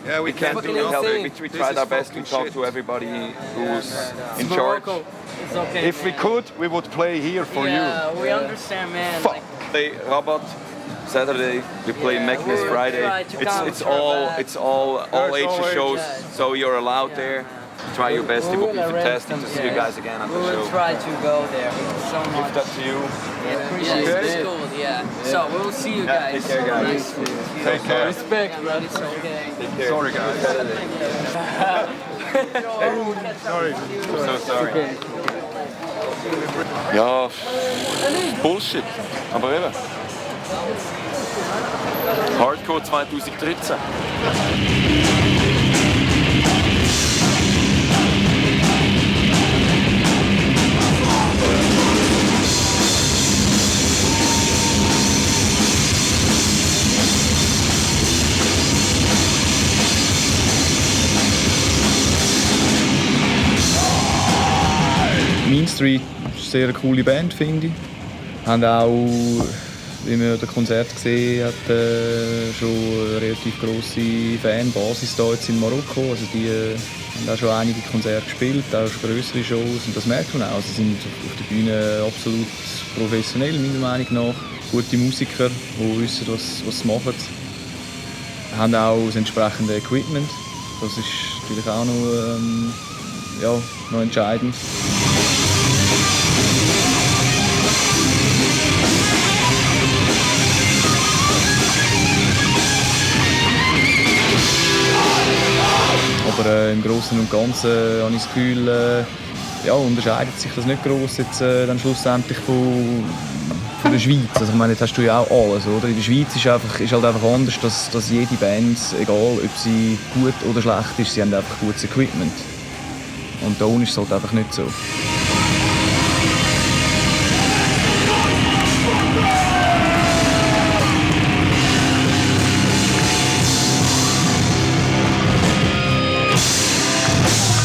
Yeah, we can't do it help. We tried our best to talk to everybody who's in charge. It's okay, If we could, we would play here for you. Yeah, we understand, man. Fuck. They Rabat Saturday. We play Magnus Friday. It's all ages shows, so you're allowed there. Try your best. It would be fantastic to see you guys again at the show. We'll try to go there. So much. Give that to you. Yeah, it's cool. Yeah. So we'll see you guys. Take care, guys. Nice to meet you. Take care. Respect, bro. It's okay. Take care. Sorry, guys. Sorry. I'm so sorry. Ja, Bullshit. Aber eben. Hardcore 2013. Mean Street ist eine sehr coole Band, finde ich. Haben auch, wie man das Konzert gesehen hat, schon eine relativ grosse Fanbasis hier jetzt in Marokko. Also die haben auch schon einige Konzerte gespielt, auch schon grössere Shows. Und das merkt man auch. Sie sind auf der Bühne absolut professionell, meiner Meinung nach. Gute Musiker, die wissen, was sie machen. Haben auch das entsprechende Equipment. Das ist natürlich auch noch entscheidend. Aber im Großen und Ganzen habe ich das Gefühl, unterscheidet sich das nicht gross jetzt dann schlussendlich von der Schweiz. Also ich meine, jetzt hast du ja auch alles, oder? In der Schweiz ist halt einfach anders, dass jede Band, egal ob sie gut oder schlecht ist, sie haben einfach gutes Equipment. Und da unten ist es halt einfach nicht so.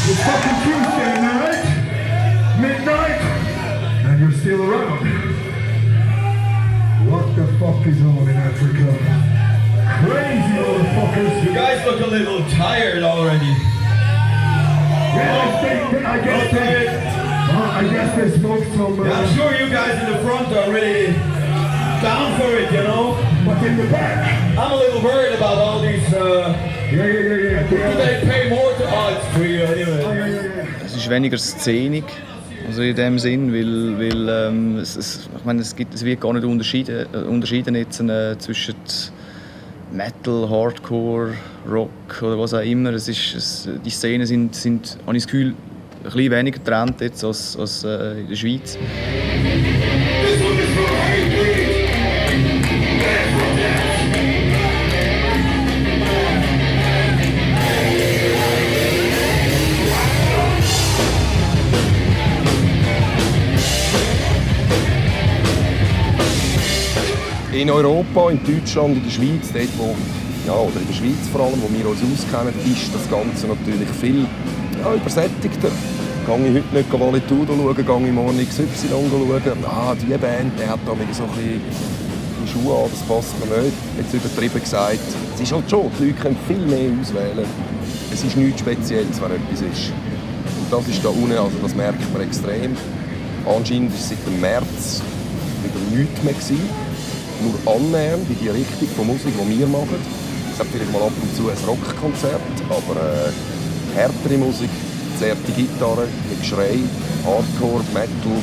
It's fucking Tuesday night, midnight, and you're still around. What the fuck is on in Africa? Crazy motherfuckers. You guys look a little tired already. Yeah, I guess they smoked some. Yeah, I'm sure you guys in the front are really down for it, you know. But in the back, I'm a little worried about all these. Yeah. Do they pay more to odds for you anyway? Es ist weniger szenig, also in dem Sinn, weil es wird gar nicht unterschieden jetzt, zwischen Metal, Hardcore, Rock oder was auch immer. Die Szenen sind habe ich das Gefühl, ein bisschen weniger getrennt jetzt als in der Schweiz. In Europa, in Deutschland, in der Schweiz, dort wo, ja, oder in der Schweiz vor allem, wo wir uns auskennen, ist das Ganze natürlich viel übersättigter. Gehe ich heute nicht Valetudo schauen, gehe ich morgen XY schauen. Diese Band, der hat da so ein bisschen die Schuhe an, das passt mir nicht. Jetzt übertrieben gesagt. Es ist halt schon, die Leute können viel mehr auswählen. Es ist nichts Spezielles, wenn etwas ist. Und das ist da unten, also das merkt man extrem. Anscheinend war es seit dem März wieder nichts mehr gewesen. Nur annähernd in die Richtung von Musik, die wir machen. Es hat vielleicht mal ab und zu ein Rockkonzert, aber härtere Musik, zerte Gitarre mit Geschrei, Hardcore, Metal,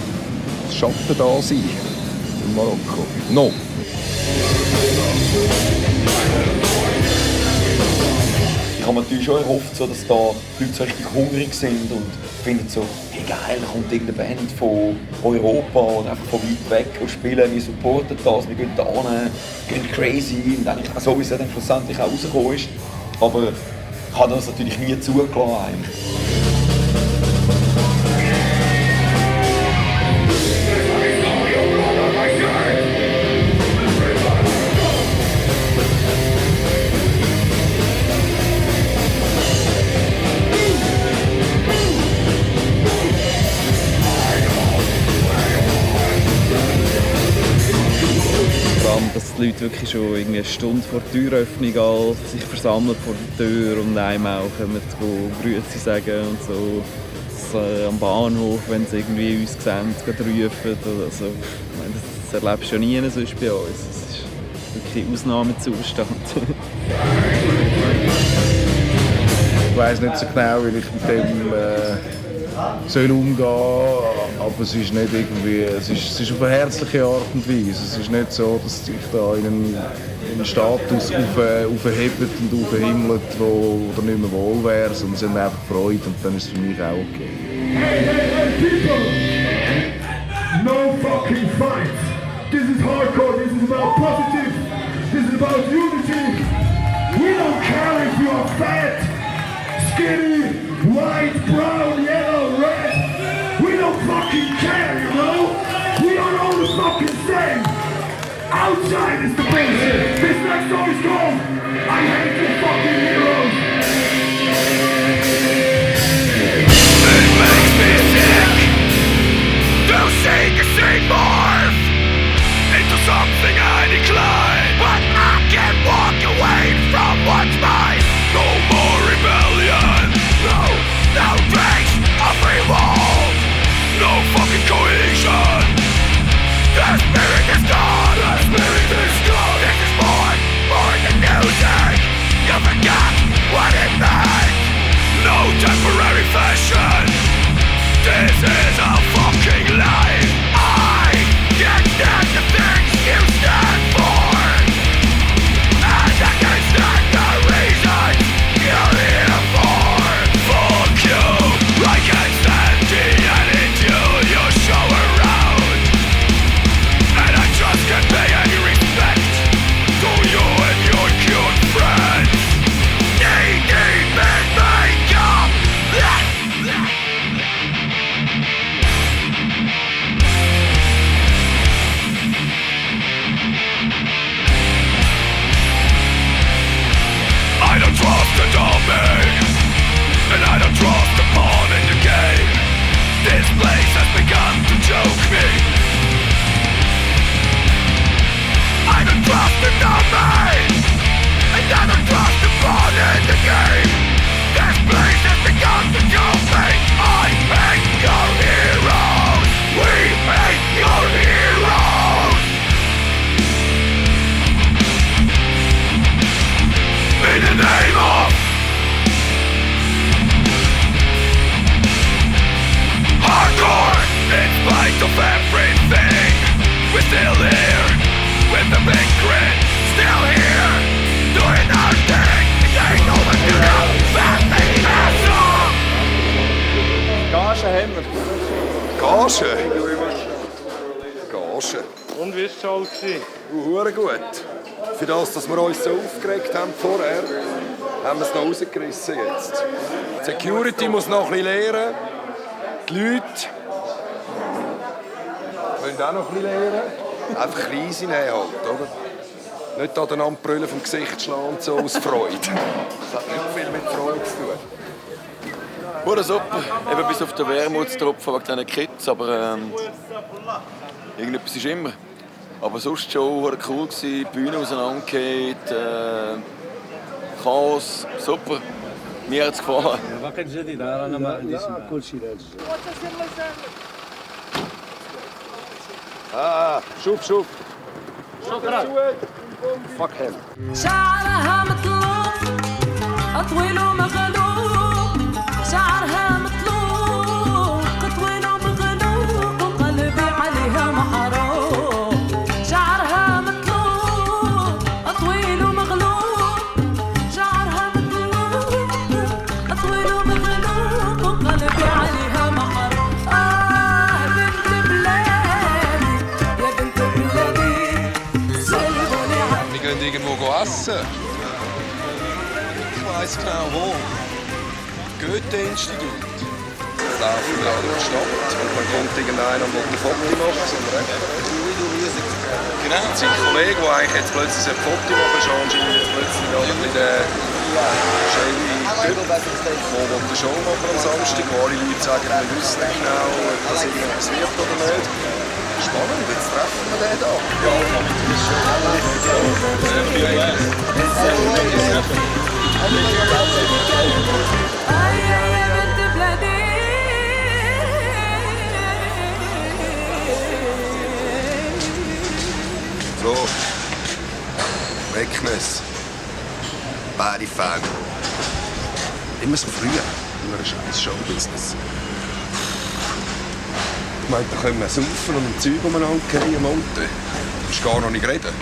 das Schatten da sein in Marokko. No. Ich habe mir natürlich schon erhofft, so, dass da die Leute so richtig hungrig sind und finden so, hey geil, da kommt irgendeine Band von Europa oder einfach von weit weg und spielen, wir supporten das, wir gehen da hin, gehen crazy und eigentlich so, wie es dann schlussendlich auch rausgekommen ist. Aber ich habe das natürlich nie zugelassen. Dass die Leute wirklich schon irgendwie eine Stunde vor der Türöffnung sich versammeln vor der Tür und einem auch kommen Grüezi sagen und so. Dass, am Bahnhof, wenn sie irgendwie uns sehen, rufen oder so. Ich meine, das erlebst du ja nie sonst bei uns. Das ist wirklich ein Ausnahmezustand. Ich weiss nicht so genau, wie ich mit dem soll umgehen, aber es ist nicht irgendwie, es ist auf eine herzliche Art und Weise. Es ist nicht so, dass sich da in einen Status aufhebt und aufhimmelt, wo nicht mehr wohl wäre, sondern sie haben einfach Freude und dann ist es für mich auch okay. Hey, people! No fucking fights! This is hardcore, this is about positive, this is about unity! We don't care if you are fat, skinny, white, brown, yellow, red. We don't fucking care, you know? We are all the fucking same. Outside is the bullshit. This next song is called I Hate You Fucking Heroes. It makes me sick to see the same morph into something I decline. But I can't walk away from what's mine. No more rebellion. No trace of revolt. No fucking cohesion. The spirit is gone. The spirit is gone. This is more than music. You forgot what it meant. No temporary fashion. This is a fucking life. I can't stand the things you stand for. And I can't stand the reasons you're here for. Fuck you. I can't stand the attitude you show around. And I just can't pay any respect to you and your cute friends. Knee-deep in makeup. I don't trust the domain, and I don't trust the pawn in the game. This place has begun to choke me. I don't trust the domain, and I don't trust the pawn in the game. This place has begun to choke me. I hate your heroes. We hate your heroes. In the name of hardcore, in spite of everything, we're still here, with a big grin, still here, doing our thing. It ain't over to go, that thing has some. Gage haben wir. Gage? Und wie war es schon? Hure gut. Für das, dass wir uns so aufgeregt haben vorher, haben wir es noch rausgerissen jetzt. Die Security muss noch ein bisschen lernen. Die Leute wollen auch noch ein bisschen lernen. Einfach klein sein halt, oder? nicht aneinander brüllen vom Gesicht schlagen und so aus Freude. Das hat nicht viel mit Freude zu tun. Wurde super, eben bis auf den Wermutstropfen wegen diesen Kids, aber irgendetwas ist immer. Aber sonst schon war cool gewesen, die Bühne auseinandergeht, Chaos, super. Mir hat es gefallen. شوف شكرا fuck him. شعرها مطلوب طويل ومغلوب شعرها مطلوب طويل ومغلوب وقلبي عليها محروق شعرها مطلوب طويل ومغلوب شعرها مطلوب طويل ومغلوب وقلبي عليها محروق بنت بلادي يا بنت بلادي سلبوني Wir gehen irgendwo essen. Ich weiss genau wo. Goethe-Institut. Laufen wir durch die Stadt und dann kommt irgendeiner und will ein Foto machen. Genau. Sein Kollege, der eigentlich jetzt plötzlich ein Foto machen soll, ist anscheinend plötzlich auch ein bisschen der schöne Typ, der die Show machen am Samstag, wo alle Leute sagen, wir wissen nicht genau, ob das irgendetwas wird oder nicht. Spannend, jetzt treffen wir den da. So, Weckness. Beide Fan. Immer so früh. Immer ein scheiß Showbusiness. Ich meine, da können wir saufen und ein Zeug umeinander fallen am Auto. Du musst gar noch nicht reden.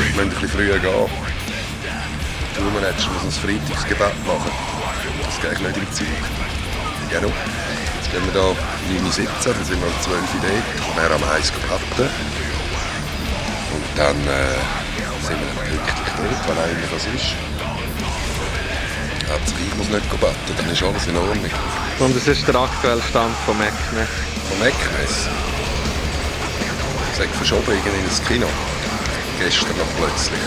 Wir müssen ein bisschen früher gehen. Der Tourmanager muss uns Freitagsgebet machen. Das geht nicht im Zug. Ja, no. Jetzt gehen wir hier 9:17 Uhr, dann sind wir um 12 Uhr dort. Wir haben am 1 gebeten. Und dann sind wir pünktlich dort, wann auch immer das ist. Hauptsache ich muss nicht beten, dann ist alles in Ordnung. Und es ist der aktuelle Stand von Mecknes. Von Mecknes? Ich sage verschoben ins Kino. Gestern noch plötzlich.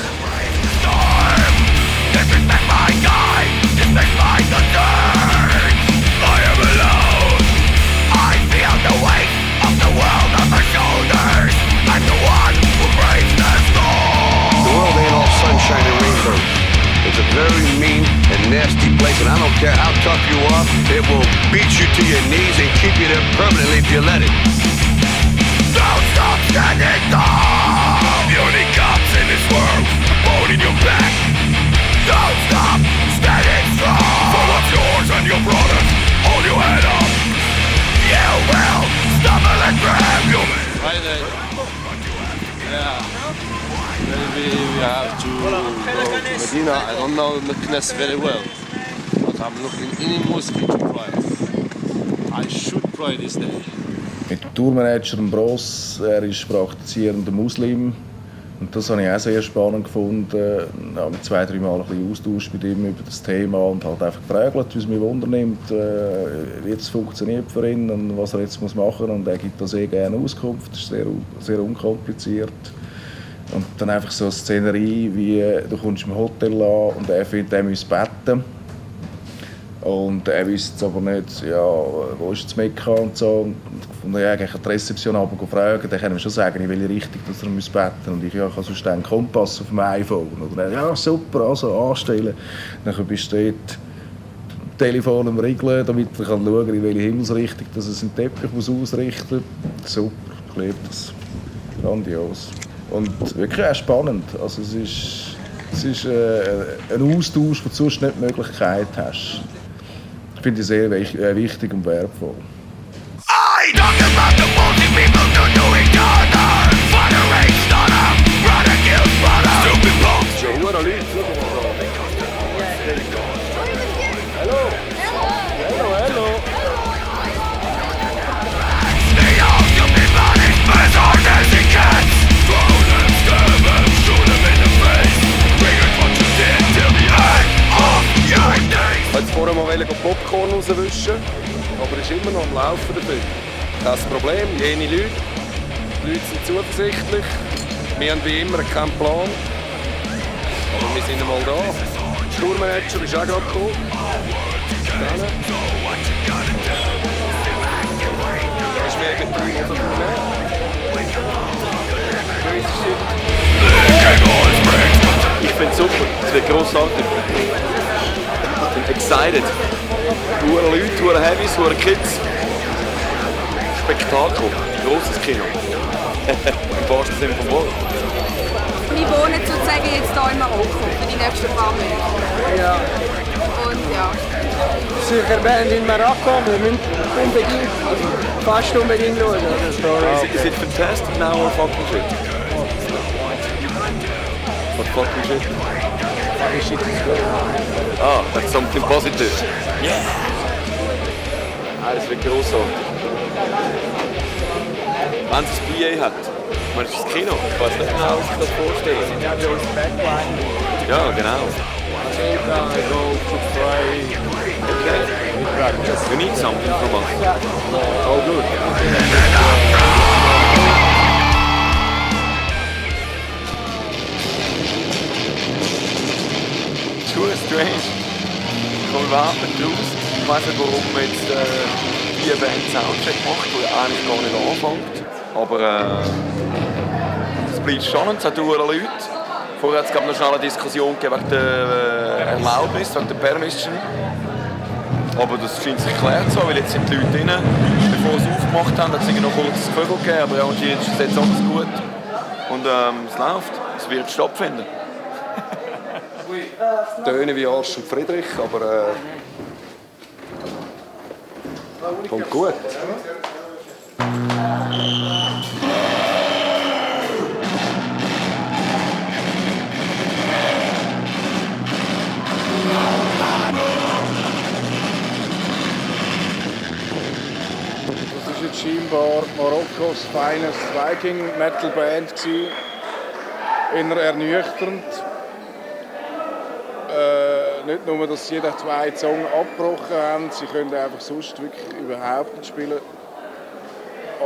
The world ain't all sunshine and rainbow. It's a very mean and nasty place, and I don't care how tough you are, it will beat you to your knees and keep you there permanently if you let it. Don't stop standing tall. You need cops in this world, holding your back. Don't stop standing strong. For what's yours and your brother, hold your head up. You will stumble and grab you. Friday. Yeah. Maybe we have to go to Medina. I don't know Mecknes very well, but I'm looking any Muslim to pray. I should pray this day. Mit dem Tourmanager Bross, er ist praktizierender Muslim. Und das habe ich auch sehr spannend gefunden. Ich habe mich 2-3 Mal ein bisschen austauscht mit ihm über das Thema und halt einfach gefragt, wie es mich wundernimmt, wie es funktioniert für ihn und was er jetzt machen muss. Und er gibt da sehr gerne Auskunft, das ist sehr, sehr unkompliziert. Und dann einfach so eine Szenerie, wie du kommst im Hotel an und er findet, er muss beten. Und er wusste aber nicht, ja, wo ist das Mekka und so. Und er hat die Rezeption gefragt, dann kann man schon sagen, ich will richtig, dass er beten muss. Und ich, ja, ich habe sonst einen Kompass auf dem iPhone. Und er, ja, super, also anstellen. Dann bist du dort am Telefon am Regeln, damit er schauen kann, in welche Himmelsrichtung dass er seinen Teppich ausrichten muss. Super, ich liebe das. Grandios. Und wirklich auch spannend. Also es ist ein Austausch, den du sonst nicht die Möglichkeit hast. Ich finde es sehr wichtig und wertvoll. I talk about the bullshit people do to each other. Find a race, not a brother kills brother. Stupid punks. Hello. Hello. They all stupid bodies, as hard as it gets. Throw them, stab them, shoot them in the face. noch Popcorn rauswischen, aber er ist immer noch am Laufen dafür. Das Problem, jene Leute, die Leute sind zuversichtlich, wir haben wie immer keinen Plan, aber wir sind einmal da. Der Tourmanager ist auch gerade gekommen. Das ist mir irgendwie nicht so Ich finde es super, es wird grossartig. Ich bin excited. Hure Leute, hure Heavies, hure Kids. Spektakel, grosses Kino. Im wahrsten Sinne vom Wort. Wir wohnen sozusagen jetzt hier in Marokko für die nächsten paar Monate. Ja. Und ja. Sicher Band in Marokko, wir müssen unbedingt, fast unbedingt schauen. Is it fantastic now or fucking shit? What fucking shit? Fucking shit is good. Ah, that's something positive. Yeah! Ah, das wird grossartig. Wenn es ein BA hat, man ist das Kino, ich weiß nicht genau, wie ich das vorstelle. Ja, genau. Okay. You need something from us. Oh, good. Schon strange. Ich komme überhaupt nicht raus. Ich weiß nicht, warum man jetzt die Band Soundcheck macht, die eigentlich gar nicht anfängt. Aber es bleibt spannend, es hat Leute. Vorher hat es noch schnell eine Diskussion wegen der Erlaubnis, wegen der Permission. Aber das scheint sich geklärt so, weil jetzt sind die Leute drin. Bevor sie es aufgemacht haben, hat es noch kurz das Gefühl gegeben, aber anscheinend ist jetzt alles gut. Und es läuft, es wird stattfinden. Töne wie Arsch und Friedrich, aber kommt gut. Das war jetzt scheinbar Marokkos finest Viking Metal Band. Eher ernüchternd. Nicht nur, dass sie jeder 2 Songs abgebrochen haben, sie können einfach sonst wirklich überhaupt nicht spielen.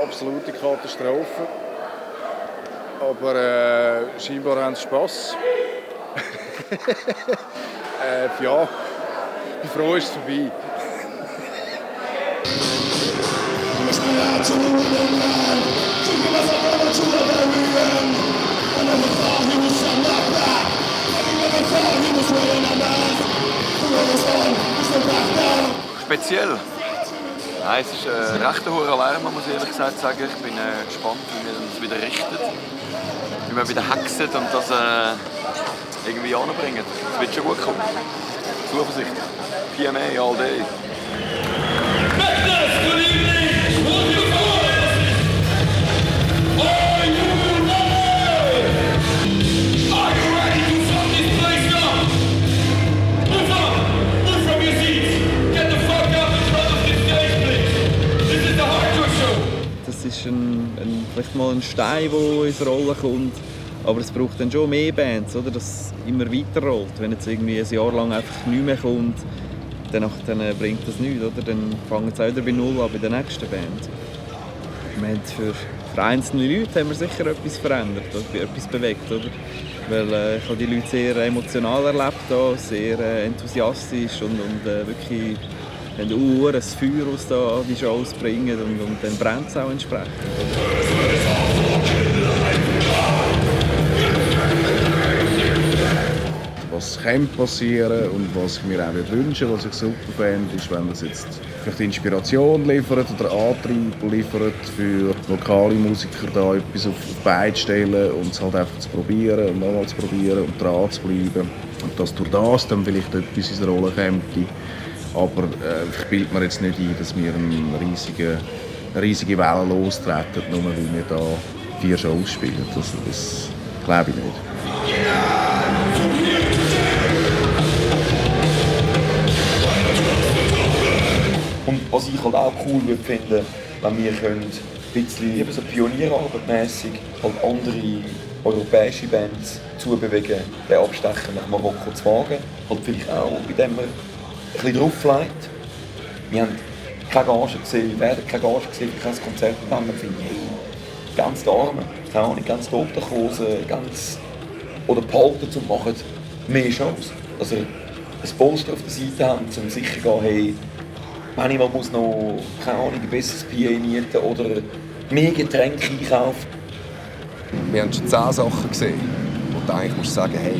Absolute Katastrophe. Aber scheinbar haben sie Spass. Ja, ich bin froh, ist es vorbei. Speziell. Nein, es ist ein rechter hoher Lärm, muss ich ehrlich gesagt sagen. Ich bin gespannt, wie wir uns wieder richten. Wie wir wieder hexen und das irgendwie anbringen. Es wird schon gut kommen. Zuversicht. PMA all day. Das ist vielleicht mal ein Stein, der ins Rollen kommt. Aber es braucht dann schon mehr Bands, oder? Dass es immer weiter rollt. Wenn jetzt irgendwie ein Jahr lang einfach nichts mehr kommt, dann bringt das nichts, oder? Dann fangen sie auch wieder bei Null an bei der nächsten Band. Wir haben für einzelne Leute haben wir sicher etwas verändert, oder? Etwas bewegt, oder? Weil ich habe die Leute sehr emotional erlebt, hier, sehr enthusiastisch und wirklich haben ein Feuer, das da die Shows bringen und dann brennt es auch entsprechend. Was kann passieren und was ich mir auch wünsche, was ich super fände, ist, wenn das jetzt vielleicht Inspiration liefert oder Antrieb liefert für lokale Musiker, da etwas auf die Beine zu stellen und es halt einfach zu probieren und nochmal zu probieren und dran zu bleiben. Und dass durch das dann vielleicht etwas in die Rolle kommt. Aber ich bilde mir jetzt nicht ein, dass wir eine riesige Welle lostreten, nur weil wir da 4 Shows spielen. Das glaube ich nicht. Und was ich halt auch cool würde finden, wenn wir ein bisschen so pionierarbeitmässig halt andere europäische Bands zu bewegen, den Abstecher nach Marokko zu wagen. Halt vielleicht auch, indem wir bisschen drauflegt. Wir haben keine Gage gesehen, wir werden keine Gage gesehen für kein Konzert. Und dann finde ich, hey, ganz die Arme, keine Ahnung, ganz die Obdachlosen, ganz... oder behalten zu machen, mehr Shows. Also ein Poster auf der Seite haben, um sicher zu gehen, hey, manchmal muss noch, keine Ahnung, ein besseres PA mieten oder mehr Getränke einkaufen. Wir haben schon 10 Sachen gesehen, wo du eigentlich musst sagen, hey,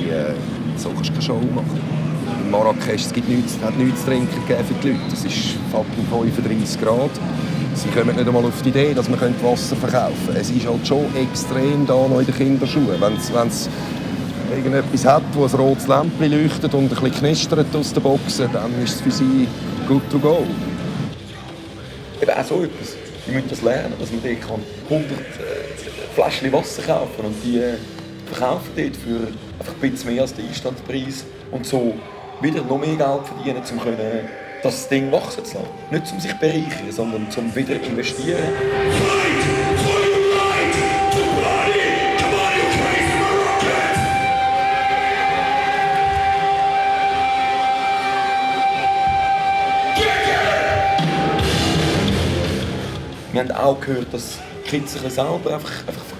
so kannst du keine Show machen. In Marrakesch hat es nichts zu trinken gegeben für die Leute. Es ist fucking 35 Grad. Sie kommen nicht einmal auf die Idee, dass man Wasser verkaufen könnte. Es ist halt schon extrem da noch in den Kinderschuhen. Wenn es irgendetwas hat, wo ein rotes Lämpchen leuchtet und ein bisschen knistert aus den Boxen, dann ist es für sie good to go. Eben auch so etwas. Wir müssen das lernen, dass man dort 100 Fläschchen Wasser kaufen kann und die verkaufen dort für einfach ein bisschen mehr als den Einstandspreis und so wieder noch mehr Geld verdienen, um das Ding wachsen zu lassen. Nicht um sich zu bereichern, sondern um wieder zu investieren. Wir haben auch gehört, dass Kids sich selber einfach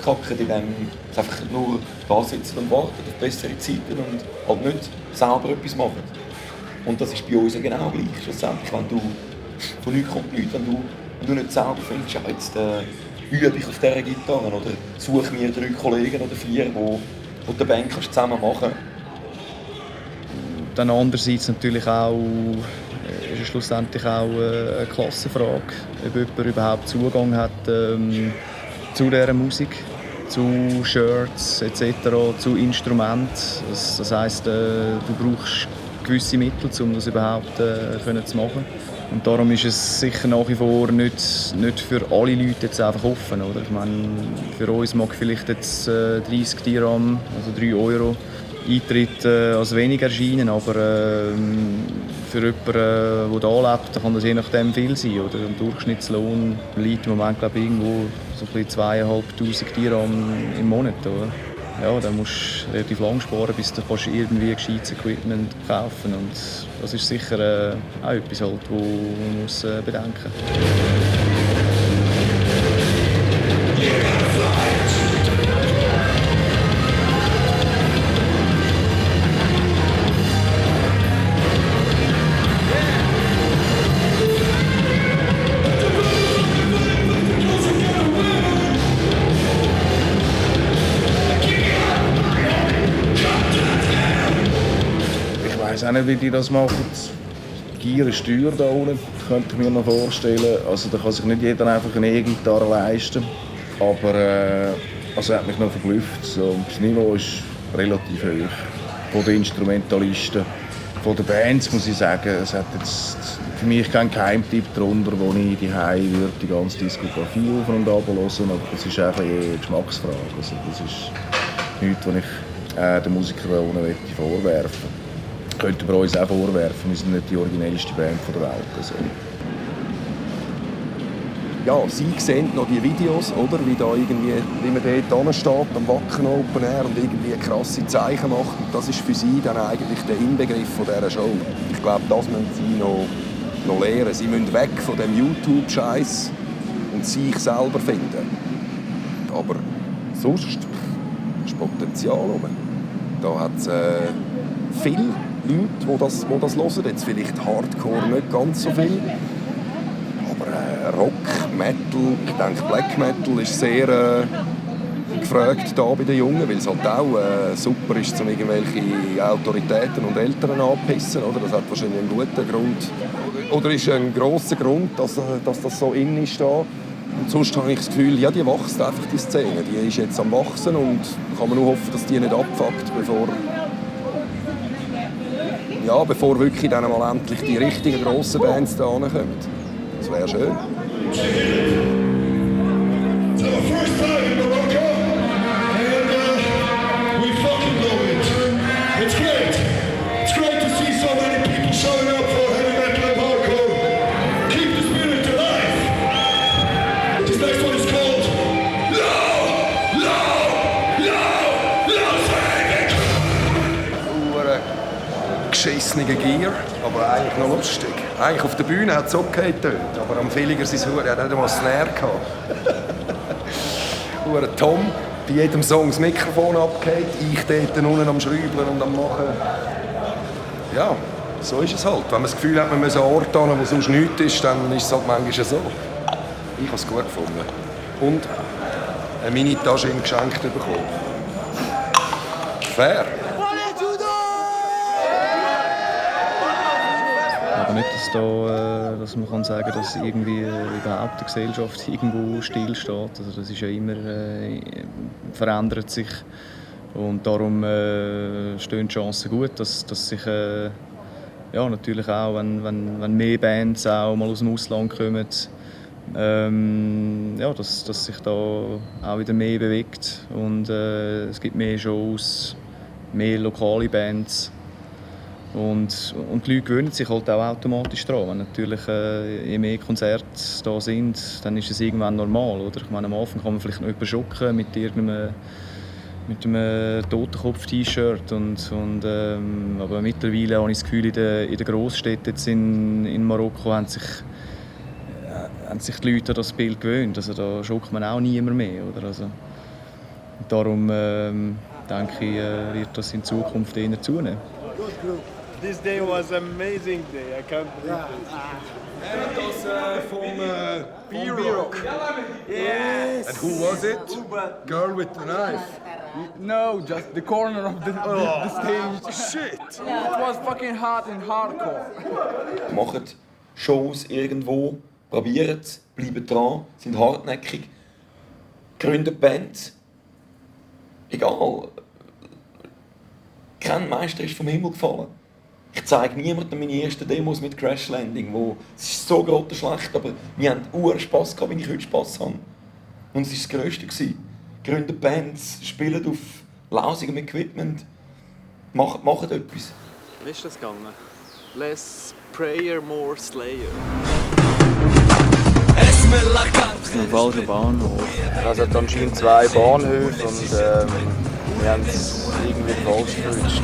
verkacken, indem sie einfach nur da sitzen und warten auf bessere Zeiten und halt nicht selber etwas machen. Und das ist bei uns ja genau gleich. Schlussendlich, wenn du von nichts kommt nichts, wenn du nicht selber findest, ja, jetzt übe ich auf dieser Gitarre oder suche mir 3 Kollegen oder 4, die die Band zusammen machen kannst. Dann andererseits natürlich auch, ist es schlussendlich auch eine Klassenfrage, ob jemand überhaupt Zugang hat zu dieser Musik, zu Shirts etc., zu Instrumenten. Das heisst, du brauchst gewisse Mittel, um das überhaupt zu machen. Und darum ist es sicher nach wie vor nicht für alle Leute jetzt einfach offen. Oder? Ich meine, für uns mag vielleicht jetzt 30 Dirham, also 3 Euro, Eintritt als wenig erscheinen, aber für jemanden, der hier lebt, kann das je nachdem viel sein. Oder? Ein Durchschnittslohn liegt im Moment glaube ich, irgendwo so ein bisschen 2'500 Dirham im Monat. Oder? Ja, dann musst du relativ lang sparen, bis du irgendwie gescheites Equipment kaufen kannst. Und das ist sicher auch etwas, halt, das man muss bedenken muss. Ich weiß auch nicht, wie die das machen. Gier ist teuer da unten, könnte ich mir noch vorstellen. Also da kann sich nicht jeder einfach eine E-Gitarre leisten. Aber also hat mich noch verblüfft. So, das Niveau ist relativ hoch. Von den Instrumentalisten, von den Bands muss ich sagen, es hat jetzt für mich keinen Geheimtipp darunter, wo ich die würde die ganze Diskografie auf und ab hören. Aber das ist einfach eine Geschmacksfrage. Also das ist nichts, was ich den Musikern vorwerfen möchte. Könnten wir uns auch vorwerfen, wir sind nicht die originellste Band der Welt. Also. Ja, sie sehen noch die Videos, oder? Wie man dort steht am Wacken Open Air und irgendwie krasse Zeichen macht. Und das ist für sie dann eigentlich der Inbegriff von dieser Show. Ich glaube, das müssen sie noch lernen. Sie müssen weg von dem YouTube-Scheiß und sich selber finden. Aber sonst ist Potenzial rum. Da hat es viele Leute, die das hören. Jetzt vielleicht Hardcore nicht ganz so viel. Aber Rock, Metal, ich denke Black Metal ist sehr gefragt hier bei den Jungen, weil es halt auch super ist, um irgendwelche Autoritäten und Eltern anzupissen. Oder? Das hat wahrscheinlich einen guten Grund. Oder ist ein grosser Grund, dass das so in ist da. Und sonst habe ich das Gefühl, ja, die wächst einfach, die Szene. Die ist jetzt am Wachsen und kann man nur hoffen, dass die nicht abfuckt, bevor wirklich dann mal endlich die richtigen grossen Bands da kommen. Das wäre schön. beschissenen Gear, aber eigentlich noch lustig. Eigentlich auf der Bühne hat es okay getönt, aber am Villiger sein Hure hat nicht einmal Snare gehabt. Hure Tom, bei jedem Song das Mikrofon abgeht, ich dort unten am Schräubeln und am Machen. Ja, so ist es halt. Wenn man das Gefühl hat, man muss einen Ort hin, wo sonst nichts ist, dann ist es halt manchmal so. Ich habe es gut gefunden. Und eine Mini-Tasche geschenkt bekommen. Fair. Aber nicht, dass man kann sagen kann, dass irgendwie überhaupt die Gesellschaft irgendwo stillsteht. Also das ist ja immer, verändert sich. Und darum stehen die Chancen gut, dass sich ja, natürlich auch, wenn mehr Bands auch mal aus dem Ausland kommen, ja, dass sich da auch wieder mehr bewegt. Und es gibt mehr Shows, mehr lokale Bands. Und die Leute gewöhnen sich halt auch automatisch daran. Wenn natürlich je mehr Konzerte da sind, dann ist es irgendwann normal. Oder? Ich meine, am Anfang kann man vielleicht noch jemanden schocken mit einem Totenkopf-T-Shirt. Aber mittlerweile habe ich das Gefühl, in den Grossstädten jetzt in Marokko haben sich die Leute an das Bild gewöhnt. Also da schockt man auch niemand mehr. Oder? Also, darum denke ich, wird das in Zukunft eher zunehmen. This day was an amazing day. I can't believe it. B-Rock. Yes. And who was it? Girl with the knife. No, just the corner of the stage. Shit. It was fucking hard and hardcore. Macht Shows irgendwo, probieren es, bleiben dran, sind hartnäckig, gründet Bands. Egal. Kein Meister ist vom Himmel gefallen. Ich zeige niemandem meine ersten Demos mit Crash Landing, wo es ist so grottenschlecht, aber wir haben uren Spass gehabt, wie ich heute Spass habe. Und es war das Größte. Gründen Bands, spielen auf lausigem Equipment, machen etwas. Wie ist das gegangen? Less Prayer, more Slayer. Das ist ein falscher Bahnhof. Also es hat anscheinend 2 Bahnhöfe und wir haben es irgendwie falsch gewünscht.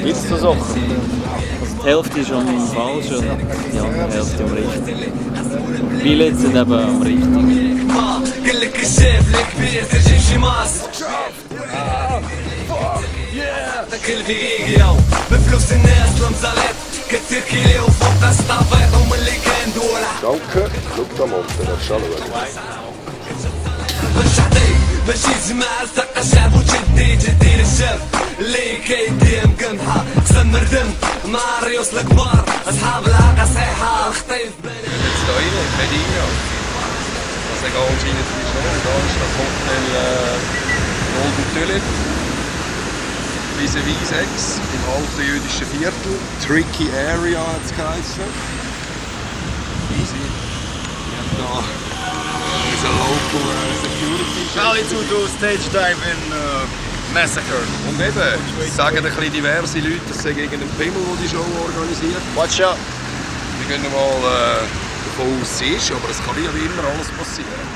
Gibt es so Sachen? Also die Hälfte ist am falschen und die andere Hälfte am richtigen. Die Billets sind eben am richtigen. Danke, schau da mal, du darfst schauen. ماشي زمان تلقى شعب وجدي جدي للشاب اللي كيديم قمحة قسم ردم نار يوصل كبار اصحاب العاقة صحيحة الخطيف Jetzt da rein, in Medina. Also egal anscheinend wie schnell. Da ist das Hotel Golden Tulip. Vis-à-vis 6 im alten jüdischen Viertel. Tricky Area hat es geheißen. Easy. Wir haben da a local security. Charlie to do stage dive in Massacre. Und eben, sagen ein bisschen diverse Leute, dass sie gegen den Pimmel, der die Show organisiert. Watch out! Wir gehen mal davon aus, es ist, aber es kann ja wie immer alles passieren.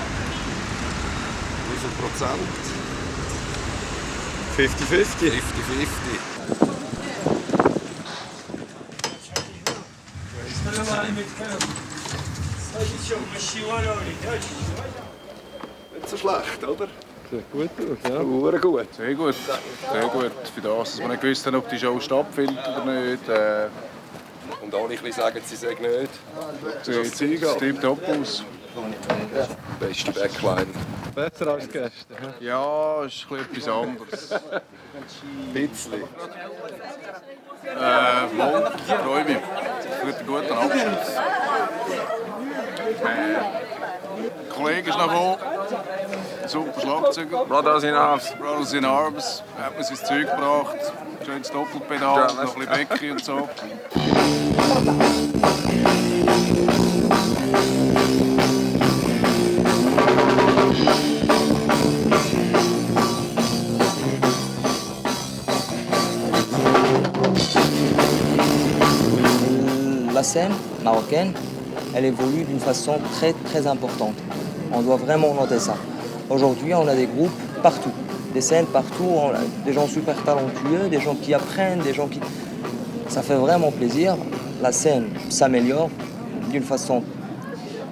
Wie viel Prozent? 50-50. 50-50. Nicht so schlecht, oder? Sieht gut aus, ja. Sehr gut. Sehr gut. Sehr gut. Für das, dass wir nicht gewusst haben, ob die Show stattfindet oder nicht. Und alle ein bisschen sagen, sie sagen nicht. Das sieht top aus. Beste Backline. Besser als gestern. Ja, ist etwas anderes. Ein bisschen. Wohl, ich freue mich. Für einen guten Abschluss. Der Kollege ist noch gekommen. Super Schlagzeuger. Brothers in Arms. Brothers in Arms. Er hat mir sein Zeug gebracht. Schönes Doppelpedal, noch ein bisschen Becky und so. La scène marocaine, elle évolue d'une façon très très importante. On doit vraiment noter ça. Aujourd'hui, on a des groupes partout. des scènes partout, des gens super talentueux, des gens qui apprennent, des gens qui... Ça fait vraiment plaisir. La scène s'améliore d'une façon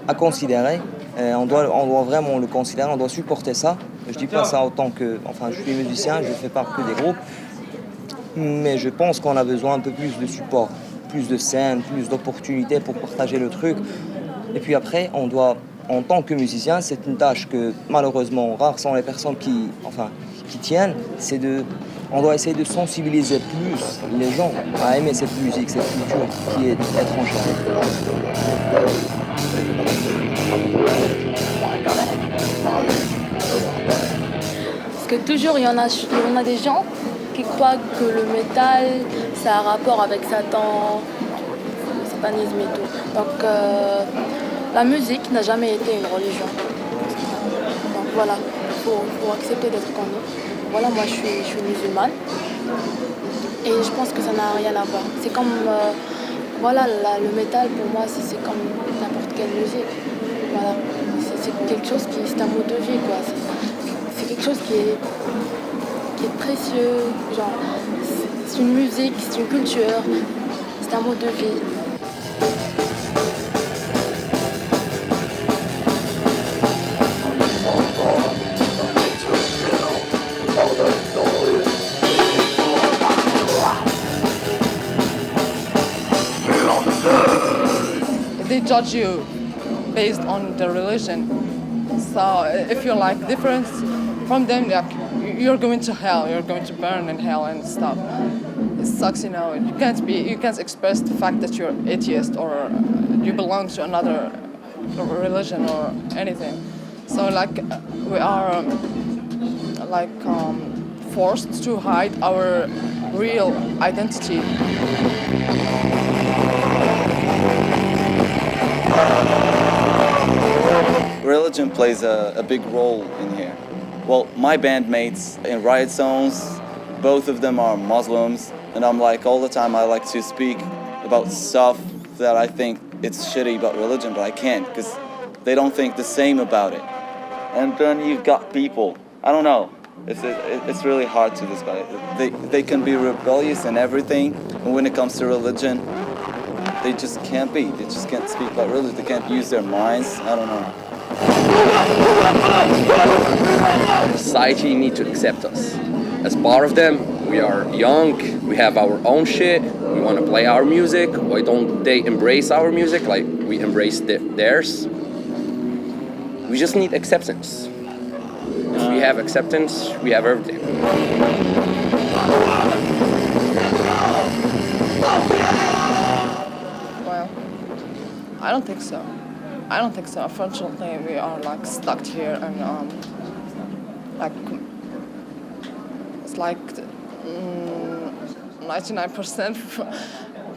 à considérer. On doit vraiment le considérer, on doit supporter ça. Je dis pas ça autant que... Enfin, je suis musicien, je fais pas que des groupes. Mais je pense qu'on a besoin un peu plus de support, plus de scènes, plus d'opportunités pour partager le truc. Et puis après, on doit, en tant que musicien, c'est une tâche que malheureusement rares sont les personnes qui tiennent, on doit essayer de sensibiliser plus les gens à aimer cette musique, cette culture qui est étrangère. Parce que toujours il y en a des gens qui croient que le métal ça a un rapport avec Satan, le satanisme et tout. Donc la musique n'a jamais été une religion. Donc voilà, faut accepter d'être comme nous. Voilà, moi je suis musulmane et je pense que ça n'a rien à voir. C'est comme, le métal pour moi c'est comme n'importe quelle musique. Voilà, c'est quelque chose c'est un mode de vie quoi. C'est quelque chose qui est précieux, genre c'est une musique, c'est une culture, c'est un mode de vie. They judge you based on the religion. So if you're like different from them, like you're going to hell, you're going to burn in hell and stuff. It sucks, you know. You can't express the fact that you're atheist or you belong to another religion or anything. So like we are forced to hide our real identity. Religion plays a big role in here. Well, my bandmates in Riot Zones, both of them are Muslims, and I'm like, all the time I like to speak about stuff that I think it's shitty about religion, but I can't, because they don't think the same about it. And then you've got people, I don't know, it's really hard to describe. They can be rebellious and everything, and when it comes to religion, they just can't be. They just can't speak about religion. They can't use their minds. I don't know. Society needs to accept us. As part of them, we are young, we have our own shit, we want to play our music. Why don't they embrace our music like we embrace theirs? We just need acceptance. If we have acceptance, we have everything. Well, I don't think so. I don't think so. Unfortunately, we are like stuck here and it's like 99%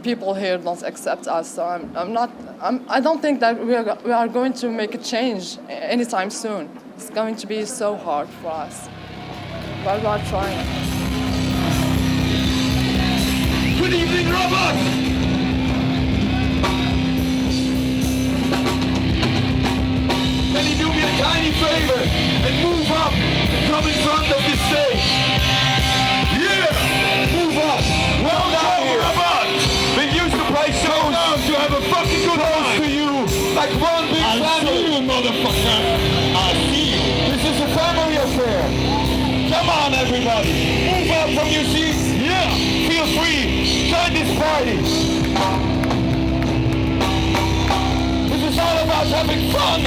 people here don't accept us. So I don't think that we are going to make a change anytime soon. It's going to be so hard for us, but we are trying. Good evening, Robert! Can you do me a tiny favor and move up and come in front of the stage? Yeah! Move up! Well done, Robert! We used to play shows to have a fucking good host to you! Like one big family! I'll see you, motherfucker! I'll see you! This is a family affair! Come on, everybody! Move up from your seats! Yeah! Feel free! Join this party! This is all about having fun!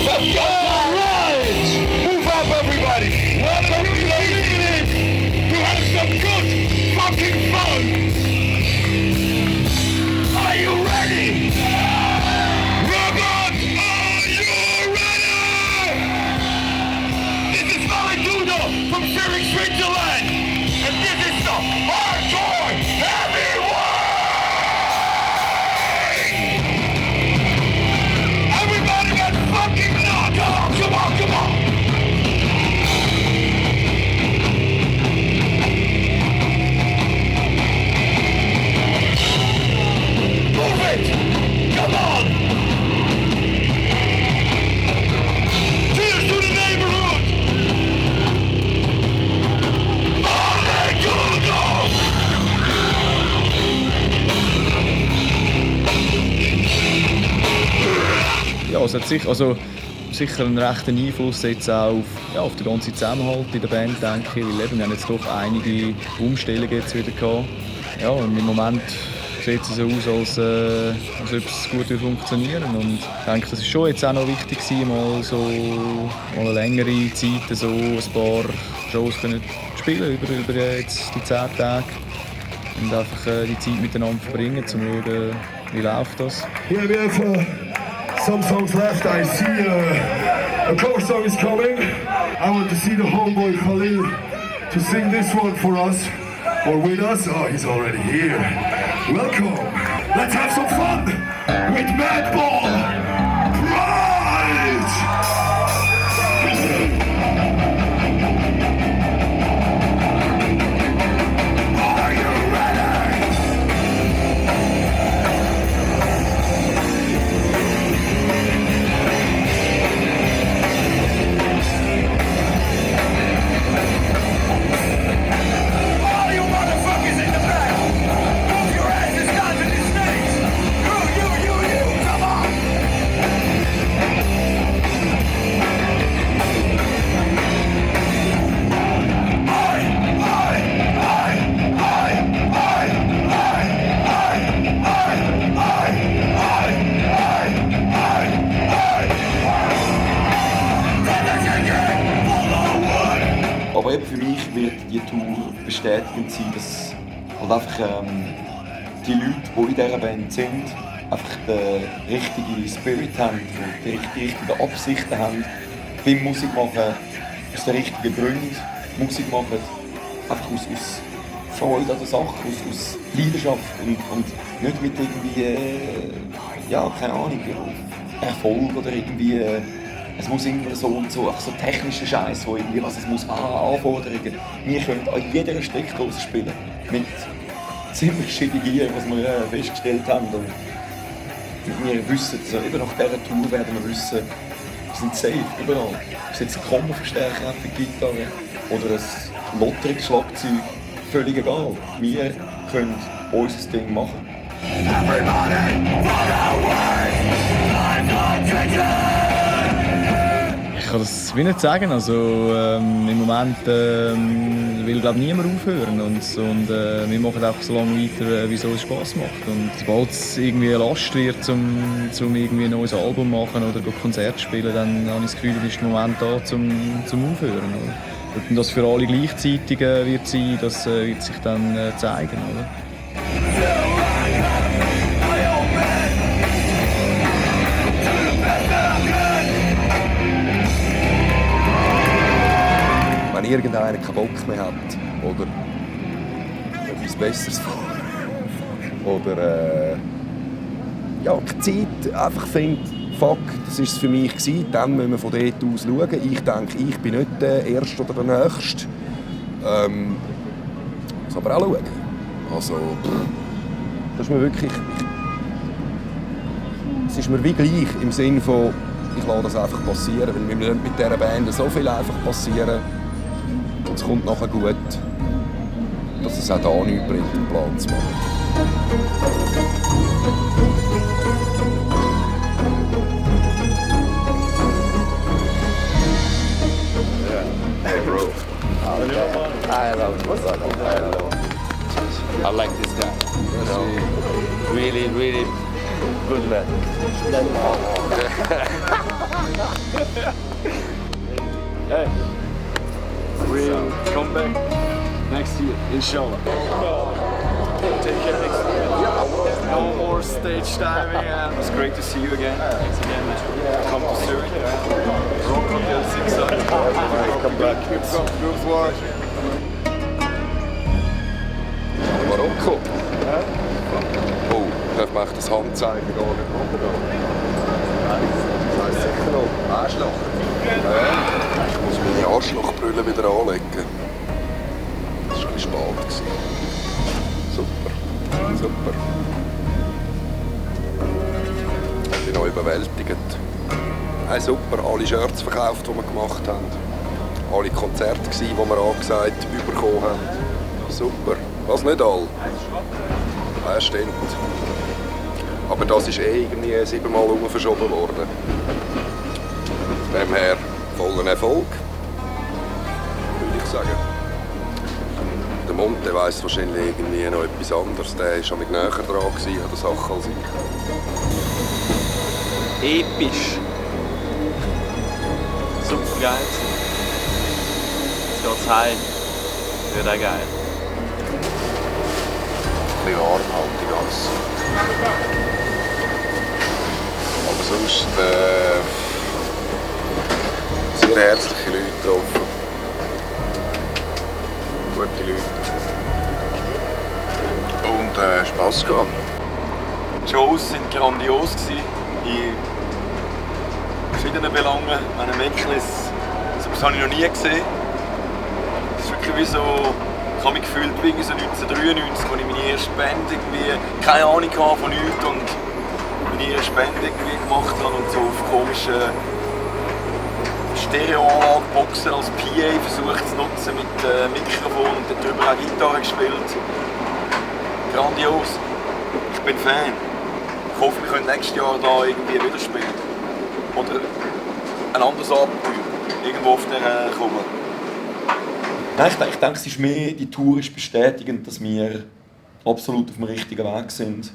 Let's go! Alright! Move up, everybody! Welcome to the evening to have some good fucking fun! Are you ready? Robot, are you ready? This is Valetudo from Zurich, Switzerland! And this is the Hardcore Heavyweight! es hat sicher einen rechten Einfluss jetzt auch auf den ganzen Zusammenhalt in der Band, denke ich. Weil wir haben jetzt doch einige Umstellungen jetzt wieder gehabt. Ja, und im Moment sieht es so aus, als ob es gut funktionieren. Und ich denke, das ist schon jetzt auch noch wichtig gewesen, mal eine längere Zeit so ein paar Shows zu spielen über jetzt die 10 Tage. Und einfach die Zeit miteinander verbringen, um zu schauen, wie läuft das. Yeah, we have some songs left. I see a cover song is coming. I want to see the homeboy Khalil to sing this one for us or with us. Oh, he's already here. Welcome. Let's have some fun with Madball Pride. Aber eben für mich wird die Tour bestätigend sein, dass halt einfach die Leute, die in dieser Band sind, einfach den richtigen Spirit haben und die richtigen Absichten haben beim Musik machen, aus den richtigen Gründen Musik machen, einfach aus Freude an der Sache, aus Leidenschaft und nicht mit irgendwie, keine Ahnung, Erfolg oder irgendwie, es muss irgendwie so und so, einfach so technischer Scheiß, wo irgendwie, es muss Anforderungen. Wir können an jeder Steckdose spielen, mit ziemlich schädigen, was wir festgestellt haben. Und wir wissen, so, eben nach dieser Tour werden wir wissen, wir sind safe, überall. Ob es jetzt ein Komboverstärker hat für die Gitarre oder ein lotteriges Schlagzeug, völlig egal. Wir können unser Ding machen. Ich kann das wie nicht sagen. Also, im Moment will glaub niemand aufhören und wir machen einfach so lange weiter, wie es uns Spass macht. Und sobald es irgendwie eine Last wird, um irgendwie ein neues Album zu machen oder ein Konzert zu spielen, dann habe ich das Gefühl, ist der Moment da zum Aufhören. Oder? Und das für alle gleichzeitig wird sein, das wird sich dann zeigen. Oder? Wenn irgendeiner keinen Bock mehr hat oder etwas Besseres vor oder keine Zeit, einfach findet, fuck, das war es für mich gewesen, dann müssen wir von dort aus schauen. Ich denke, ich bin nicht der Erste oder der Nächste. Muss aber auch schauen. Also, das ist mir wirklich... Es ist mir wie gleich im Sinne von, ich lasse das einfach passieren, weil mir nicht mit dieser Band so viel einfach passieren. Und es kommt nachher gut, dass es auch da nichts bringt, einen Plan zu machen. Hey bro. I like this guy. Really, really good man. Hey. We'll come back next year, inshallah. Take care next year. No more stage diving. And it's great to see you again. Thanks again, man. Come to Zurich. Rock on the other side. Come back. Good work. Marokko? Oh, darf man das Handzeichen gar nicht machen? Das heisst sicher noch Arschloch. Ich muss meine Arschlochbrille wieder anlegen. Das war ein bisschen spät. Super, super. Ich bin noch überwältigt. Hey, super, alle Shirts verkauft, die wir gemacht haben. Alle Konzerte, die wir angesagt bekommen haben. Super. Was nicht all? Ja, stimmt. Aber das ist irgendwie 7-mal verschoben worden. Von dem her vollen Erfolg, würde ich sagen. Der Monte weiss wahrscheinlich irgendwie noch etwas anderes. Der war schon näher dran an der Sache als ich. Episch. Super geil. Jetzt geht's heim. Wird auch geil. Ein bisschen warm halt die Gasse. Aber sonst sehr herzliche Leute getroffen. Gute Leute. Und Spass gehabt. Die Shows waren grandios in verschiedenen Belangen. Eine Meckles, das habe ich noch nie gesehen. Es ist wirklich wie so, ich habe mich gefühlt wie so 1993, als ich meine erste Band irgendwie keine Ahnung hatte von nichts und meine erste Band irgendwie gemacht habe und so auf komischen Stereoanlage-Boxen als PA versucht zu nutzen mit Mikrofon und darüber auch Gitarre gespielt. Grandios. Ich bin Fan. Ich hoffe, wir können nächstes Jahr da irgendwie wieder spielen. Oder ein anderes Abenteuer. Irgendwo auf der Kummel. Nein, ich denke, es ist mehr, die Tour ist bestätigend, dass wir absolut auf dem richtigen Weg sind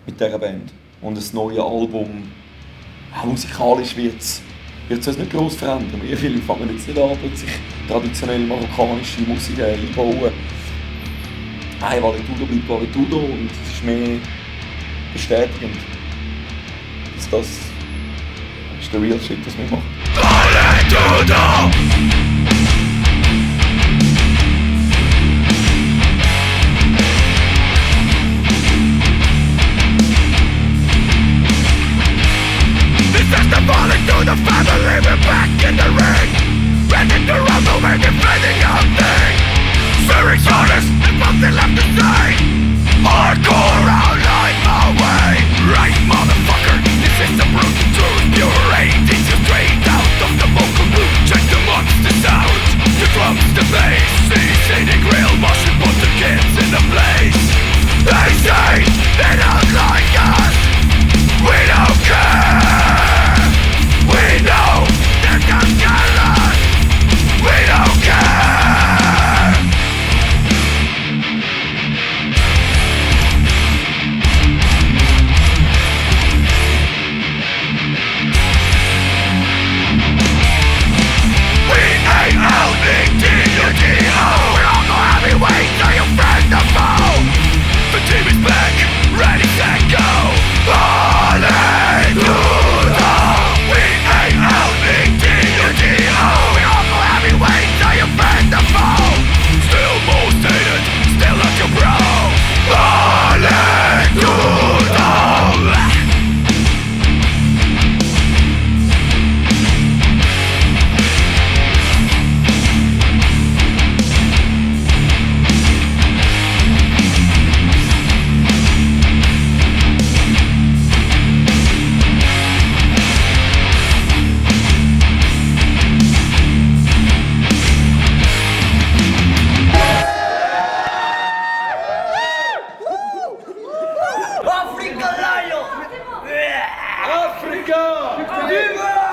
mit dieser Band. Und das neue Album, auch musikalisch wird es uns nicht gross verändern. Wir fangen jetzt nicht an, plötzlich traditionell marokkanische Musik einbauen. Nein, Valetudo bleibt Valetudo und es ist mehr bestätigend. Das ist der real shit, was wir machen. Valetudo! Falling through the family, we're back in the ring. Ready to rumble, we're defending our thing. Spirits honest, there's nothing left to say. Hardcore, outline my way. Right, motherfucker, this is the brutal truth. Pure hate, it's straight out of the vocal loop. Check the monster sound, the drums, the bass. See the grill, motion, put the kids in the place. They say they don't like us, we don't care. We know they're gonna kill us. We don't care. We ain't L-B-T-U-D-O. We're all the heavyweights, are you friend or foe? The team is back, ready, set, go. Hallelujah. Still most hated, still like a bro. Africa! Viva!